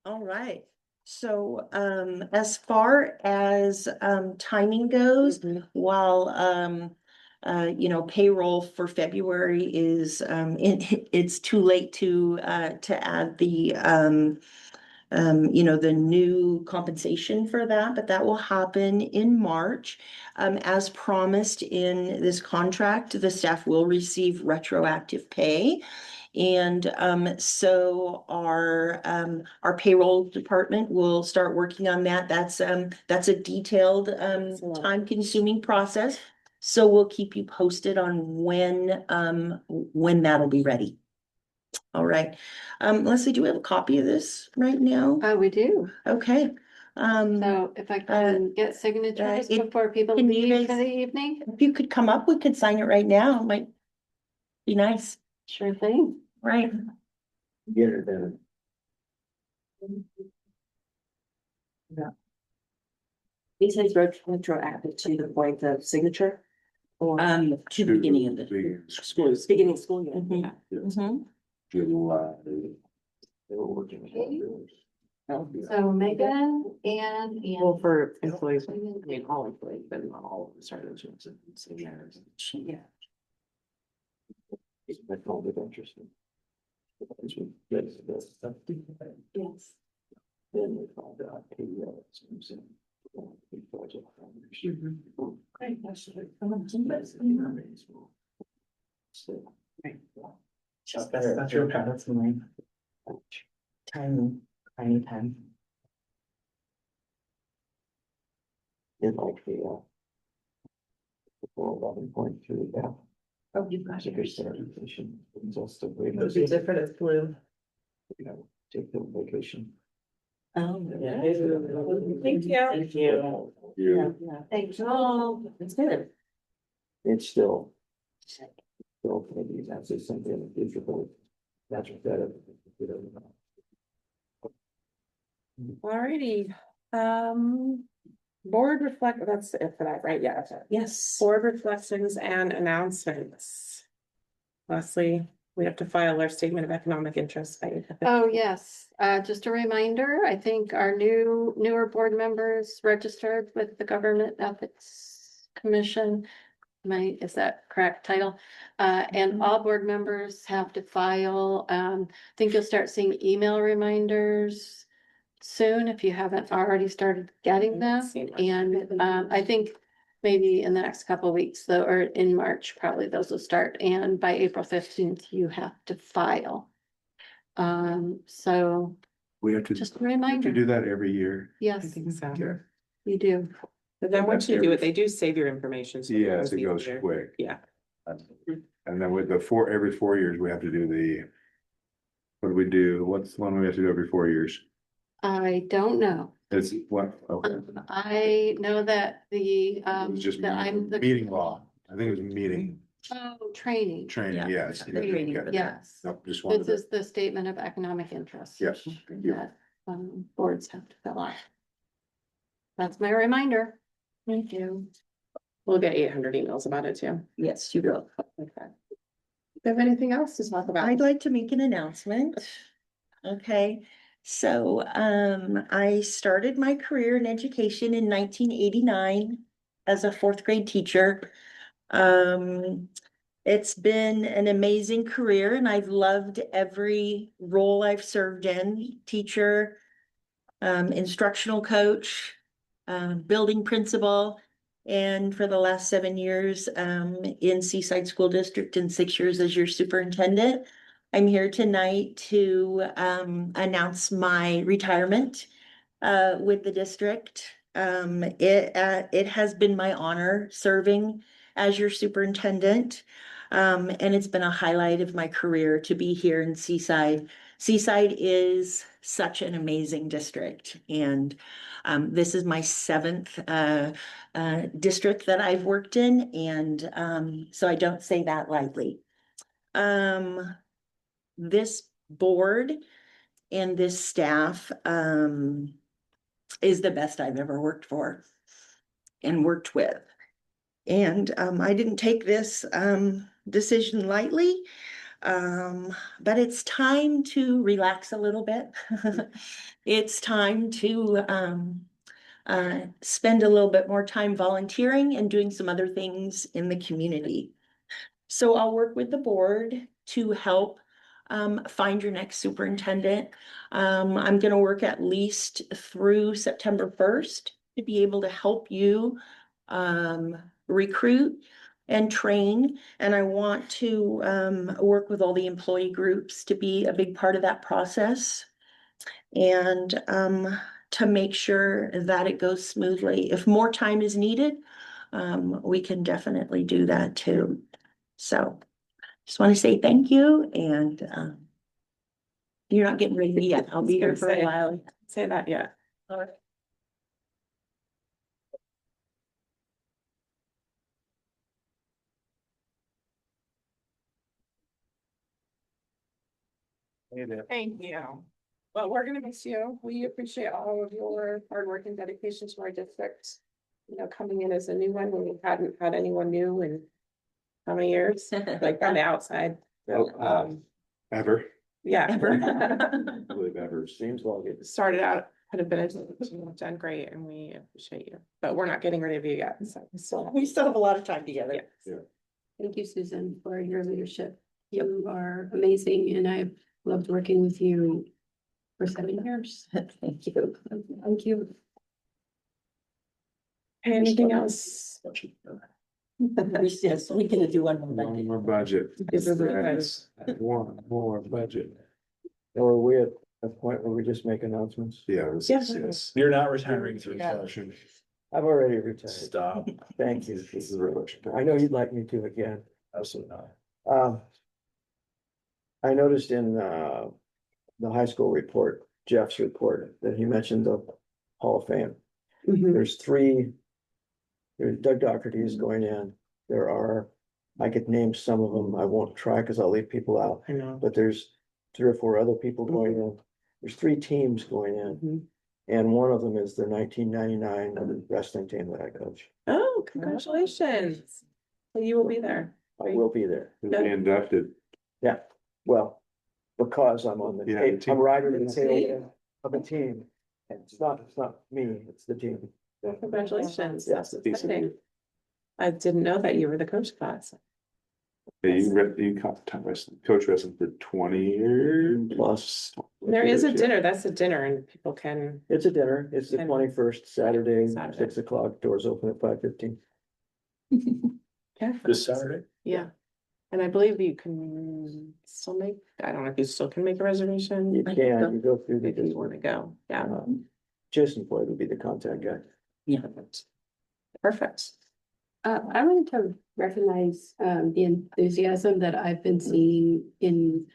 [SPEAKER 8] All right. So as far as timing goes, while payroll for February is it's too late to add the the new compensation for that, but that will happen in March. As promised in this contract, the staff will receive retroactive pay. And so our payroll department will start working on that. That's a detailed time-consuming process. So we'll keep you posted on when that'll be ready. All right. Leslie, do we have a copy of this right now?
[SPEAKER 2] We do.
[SPEAKER 8] Okay.
[SPEAKER 2] So if I can get signatures before people
[SPEAKER 8] can you
[SPEAKER 2] leave for
[SPEAKER 8] guys-
[SPEAKER 2] the evening,
[SPEAKER 8] If you could come up, we could sign it right now. It might be nice.
[SPEAKER 2] sure thing.
[SPEAKER 8] Right.
[SPEAKER 3] Get her there.
[SPEAKER 17] These things retroactive to the point of signature? Or
[SPEAKER 8] To the beginning of the
[SPEAKER 17] school, beginning of school year?
[SPEAKER 8] Mhm. Mhm.
[SPEAKER 16] July.
[SPEAKER 3] They were working.
[SPEAKER 2] So Megan and
[SPEAKER 17] Well, for employees, I mean, all employees, but not all of them started to. Yeah.
[SPEAKER 3] I found it interesting. Yes.
[SPEAKER 2] Yes.
[SPEAKER 3] Then we found out AEL is using.
[SPEAKER 14] Just better, that's your kind of mine. Tiny time.
[SPEAKER 3] In like the 11.2, yeah.
[SPEAKER 17] Oh, you've got
[SPEAKER 3] Yours. Just a way.
[SPEAKER 14] It'll be different as blue.
[SPEAKER 3] Take the vacation.
[SPEAKER 17] Oh.
[SPEAKER 14] Thank you. Thank you.
[SPEAKER 3] Yeah.
[SPEAKER 2] Thanks all.
[SPEAKER 17] That's good.
[SPEAKER 3] It's still maybe that's just something in the future, but that's better.
[SPEAKER 1] Alrighty, board that's it for that, right? Yeah, that's it.
[SPEAKER 8] Yes.
[SPEAKER 1] Board reflections and announcements. Leslie, we have to file our statement of economic interest by.
[SPEAKER 2] Oh, yes. Just a reminder, I think our newer board members registered with the Government Ethics Commission. Is that correct title? And all board members have to file, I think you'll start seeing email reminders soon if you haven't already started getting them. And I think maybe in the next couple of weeks though, or in March, probably those will start. And by April 15th, you have to file. So
[SPEAKER 16] We have to.
[SPEAKER 2] just a
[SPEAKER 16] To
[SPEAKER 2] reminder.
[SPEAKER 16] do that every year.
[SPEAKER 1] I
[SPEAKER 2] Yes,
[SPEAKER 1] think so.
[SPEAKER 2] you do.
[SPEAKER 1] But then once you do it, they do save your information. so
[SPEAKER 16] Yes, it goes
[SPEAKER 1] easier.
[SPEAKER 16] quick.
[SPEAKER 1] Yeah.
[SPEAKER 16] And then with every 4 years, we have to do what do we do? What's the one we have to do every 4 years?
[SPEAKER 2] I don't know.
[SPEAKER 16] It's what, okay.
[SPEAKER 2] I know that the,
[SPEAKER 16] It was just
[SPEAKER 2] that I'm the.
[SPEAKER 16] meeting law. I think it was meeting,
[SPEAKER 2] Oh, training.
[SPEAKER 16] training, yes.
[SPEAKER 8] Training.
[SPEAKER 16] Yeah.
[SPEAKER 2] Yes.
[SPEAKER 16] Nope, just
[SPEAKER 2] This
[SPEAKER 16] wanted to,
[SPEAKER 2] is the statement of economic interest.
[SPEAKER 16] yes.
[SPEAKER 2] That, boards have to fill out. That's my reminder.
[SPEAKER 1] Thank you. We'll get 800 emails about it too.
[SPEAKER 8] Yes, you will.
[SPEAKER 1] Okay. Do you have anything else to talk about?
[SPEAKER 8] I'd like to make an announcement. Okay, so I started my career in education in 1989 as a fourth grade teacher. It's been an amazing career and I've loved every role I've served in, teacher, instructional coach, building principal. And for the last 7 years, in Seaside School District and 6 years as your superintendent. I'm here tonight to, announce my retirement, with the district. It has been my honor serving as your superintendent. And it's been a highlight of my career to be here in Seaside. Seaside is such an amazing district and this is my 7th district that I've worked in and so I don't say that lightly. This board and this staff is the best I've ever worked for and worked with. And I didn't take this decision lightly. But it's time to relax a little bit. It's time to spend a little bit more time volunteering and doing some other things in the community. So I'll work with the board to help find your next superintendent. I'm gonna work at least through September 1st to be able to help you recruit and train. And I want to work with all the employee groups to be a big part of that process. And to make sure that it goes smoothly. If more time is needed, we can definitely do that too. So just want to say thank you, and you're not getting ready yet. I'll be here for a while.
[SPEAKER 1] Say that yet. Thank you. Well, we're gonna miss you. We appreciate all of your hard work and dedication to our district. You know, coming in as a new one when we hadn't had anyone new in how many years, like on the outside. So,
[SPEAKER 16] Ever,
[SPEAKER 1] yeah.
[SPEAKER 16] I believe ever.
[SPEAKER 3] Seems like it.
[SPEAKER 1] Started out, could have been done great, and we appreciate you, but we're not getting rid of you yet, so.
[SPEAKER 8] We still have a lot of time together.
[SPEAKER 1] Yeah.
[SPEAKER 2] Thank you, Susan, for your leadership. You are amazing, and I've loved working with you for 7 years.
[SPEAKER 8] Thank you.
[SPEAKER 2] Thank you.
[SPEAKER 1] Anything else?
[SPEAKER 8] Yes, we can do one more.
[SPEAKER 16] One more budget.
[SPEAKER 1] This is what it
[SPEAKER 16] Yes, one more budget.
[SPEAKER 3] Or are we at a point where we just make announcements?
[SPEAKER 16] Yes,
[SPEAKER 1] Yes.
[SPEAKER 16] yes.
[SPEAKER 7] You're not retiring through
[SPEAKER 1] Yeah.
[SPEAKER 7] session.
[SPEAKER 3] I've already retired.
[SPEAKER 7] Stop.
[SPEAKER 3] Thank you.
[SPEAKER 16] This is a revolution.
[SPEAKER 3] I know you'd like me to again.
[SPEAKER 7] Absolutely not.
[SPEAKER 3] I noticed in the high school report, Jeff's report, that he mentioned the Hall of Fame. There's Doug Doherty is going in. There are, I could name some of them. I won't try because I'll leave people out,
[SPEAKER 1] I know.
[SPEAKER 3] but there's 3 or 4 other people going in. There's 3 teams going in. And one of them is the 1999 wrestling team that I coach.
[SPEAKER 1] Oh, congratulations. So you will be there.
[SPEAKER 3] I will be there.
[SPEAKER 16] He'll be inducted.
[SPEAKER 3] Yeah, well, because I'm on the,
[SPEAKER 16] Yeah, the team.
[SPEAKER 3] I'm riding in the tail of a team. And it's not me, it's the team.
[SPEAKER 1] Well, congratulations.
[SPEAKER 3] Yeah,
[SPEAKER 1] That's exciting. I didn't know that you were the coach class.
[SPEAKER 16] Yeah, coach wrestling for 20 years
[SPEAKER 3] Plus.
[SPEAKER 1] There is a
[SPEAKER 16] Yeah.
[SPEAKER 1] dinner. That's a dinner, and people can.
[SPEAKER 3] It's a dinner. It's the
[SPEAKER 1] And-
[SPEAKER 3] 21st, Saturday,
[SPEAKER 1] Saturday.
[SPEAKER 3] 6 o'clock, doors open at 5:15.
[SPEAKER 1] Yeah.
[SPEAKER 7] This Saturday?
[SPEAKER 1] Yeah. And I believe you can still make, I don't know if you still can make a reservation.
[SPEAKER 3] You can, you go through
[SPEAKER 1] If you
[SPEAKER 3] the,
[SPEAKER 1] want to go. Yeah.
[SPEAKER 3] Jason Floyd would be the contact guy.
[SPEAKER 8] Yeah.
[SPEAKER 1] Perfect.
[SPEAKER 2] I wanted to recognize the enthusiasm that I've been seeing in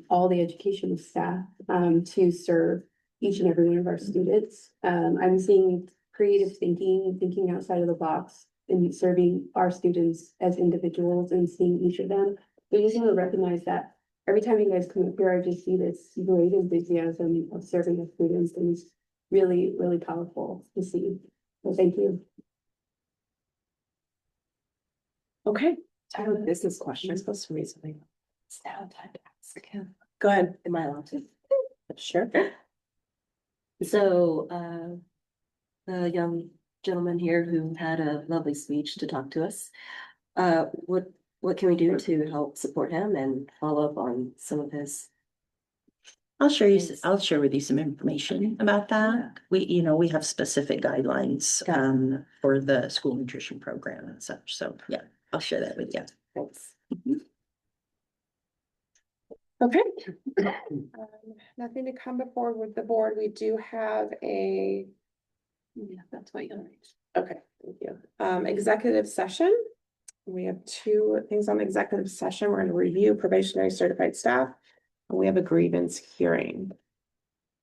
[SPEAKER 2] all the educational staff to serve each and every one of our students. I'm seeing creative thinking outside of the box, and serving our students as individuals and seeing each of them. So I just want to recognize that every time you guys come up here, I just see this great enthusiasm of serving the students, and it's really, really powerful to see. So thank you.
[SPEAKER 1] Okay.
[SPEAKER 17] I have a business
[SPEAKER 1] Am I
[SPEAKER 17] question.
[SPEAKER 1] supposed to read something?
[SPEAKER 17] It's now time to ask.
[SPEAKER 1] Go ahead.
[SPEAKER 17] Am I allowed to?
[SPEAKER 1] Sure.
[SPEAKER 17] So, the young gentleman here who had a lovely speech to talk to us. What can we do to help support him and follow up on some of his?
[SPEAKER 8] I'll share with you some information about that. We have specific guidelines for the school nutrition program and such. So yeah, I'll share that with you.
[SPEAKER 17] Thanks.
[SPEAKER 1] Okay. Nothing to come before with the board. We do have a.
[SPEAKER 2] Yeah, that's why you're right.
[SPEAKER 1] Okay, thank you. Executive session. We have 2 things on the executive session. We're going to review probationary certified staff. And we have a grievance hearing.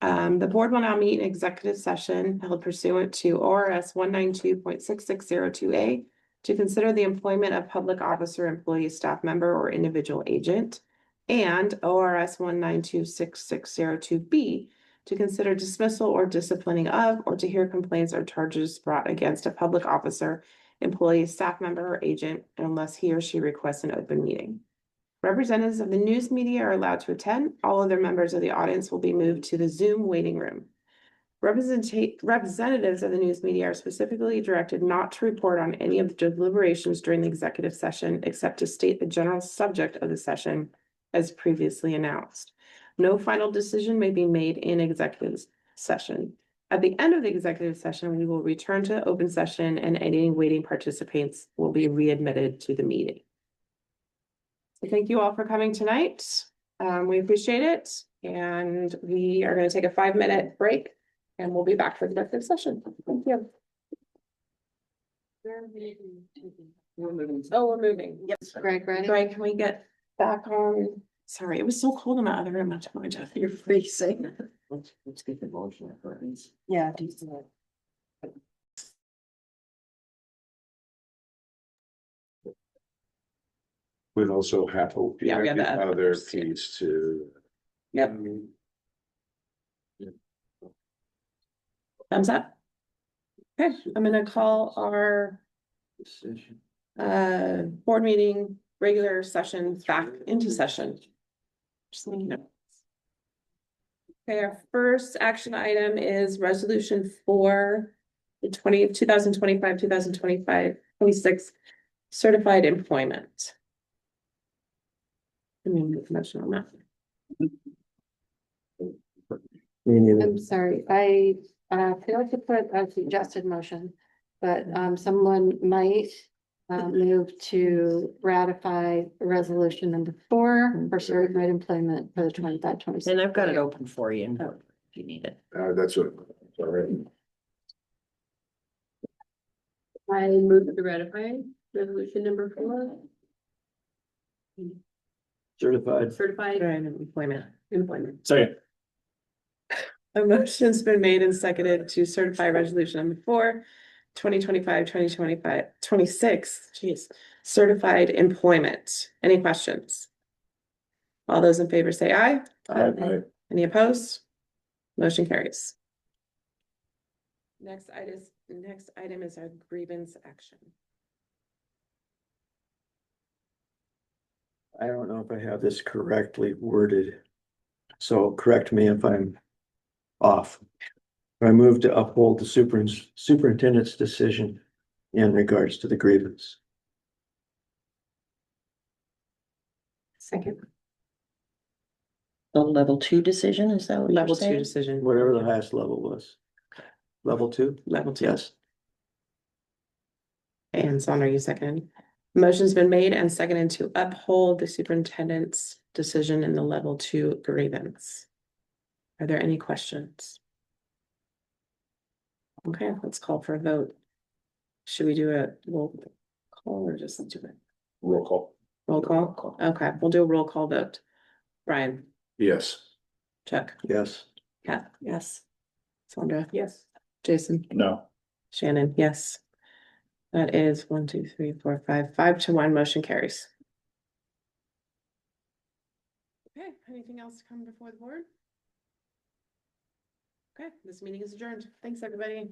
[SPEAKER 1] The board will now meet in executive session held pursuant to ORS 192.6602A to consider the employment of public officer, employee, staff member, or individual agent, and ORS 192.6602B to consider dismissal or disciplining of, or to hear complaints or charges brought against a public officer, employee, staff member, or agent, unless he or she requests an open meeting. Representatives of the news media are allowed to attend. All other members of the audience will be moved to the Zoom waiting room. Representatives of the news media are specifically directed not to report on any of the deliberations during the executive session, except to state the general subject of the session as previously announced. No final decision may be made in executive session. At the end of the executive session, we will return to open session and any waiting participants will be readmitted to the meeting. So thank you all for coming tonight. We appreciate it. And we are going to take a 5-minute break and we'll be back for the executive session. Thank you. We're moving. Oh, we're moving. Yes.
[SPEAKER 2] Greg, ready?
[SPEAKER 1] Greg, can we get back on? Sorry, it was so cold in my other room. You're freezing.
[SPEAKER 3] Let's get the motion.
[SPEAKER 2] Yeah.
[SPEAKER 16] We also have.
[SPEAKER 1] Yeah, we have the
[SPEAKER 16] other piece to.
[SPEAKER 1] Yep. Thumbs up. Okay, I'm gonna call our
[SPEAKER 3] Decision.
[SPEAKER 1] board meeting, regular session back into session. Just letting you know. Okay, our first action item is resolution for the 2025-2026 certified employment. I mean, information on that.
[SPEAKER 2] I'm sorry, I feel like to put a suggested motion, but someone might move to ratify resolution number 4 for certified employment for the 25-26.
[SPEAKER 8] And I've got it open for you if you need it.
[SPEAKER 16] That's what, all right.
[SPEAKER 2] I move to ratify resolution number 4.
[SPEAKER 3] Certified.
[SPEAKER 2] Certified
[SPEAKER 1] Employment.
[SPEAKER 7] Second.
[SPEAKER 1] A motion's been made and seconded to certify resolution number 4, 26, geez, certified employment. Any questions? All those in favor say aye.
[SPEAKER 16] Aye.
[SPEAKER 1] Any opposed? Motion carries. Next item is our grievance action.
[SPEAKER 3] I don't know if I have this correctly worded. So correct me if I'm off. I move to uphold the superintendent's decision in regards to the grievance.
[SPEAKER 2] Second.
[SPEAKER 8] The level 2 decision, is that what you're
[SPEAKER 1] Level 2
[SPEAKER 8] saying?
[SPEAKER 1] decision.
[SPEAKER 3] Whatever the highest level was. Level 2?
[SPEAKER 1] Level 2.
[SPEAKER 3] Yes.
[SPEAKER 1] And Sandra, you second. Motion's been made and seconded to uphold the superintendent's decision in the level 2 grievance. Are there any questions? Okay, let's call for a vote. Should we do a roll call or just do it?
[SPEAKER 16] Roll call.
[SPEAKER 1] Roll call? Okay, we'll do a roll call vote. Brian,
[SPEAKER 16] Yes.
[SPEAKER 1] Chuck,
[SPEAKER 3] Yes.
[SPEAKER 1] Kat,
[SPEAKER 2] Yes.
[SPEAKER 1] Sandra,
[SPEAKER 2] Yes.
[SPEAKER 1] Jason,
[SPEAKER 7] No.
[SPEAKER 1] Shannon, yes. That is 1, 2, 3, 4, 5, 5-1, motion carries. Okay, anything else to come before the board? Okay, this meeting is adjourned. Thanks, everybody.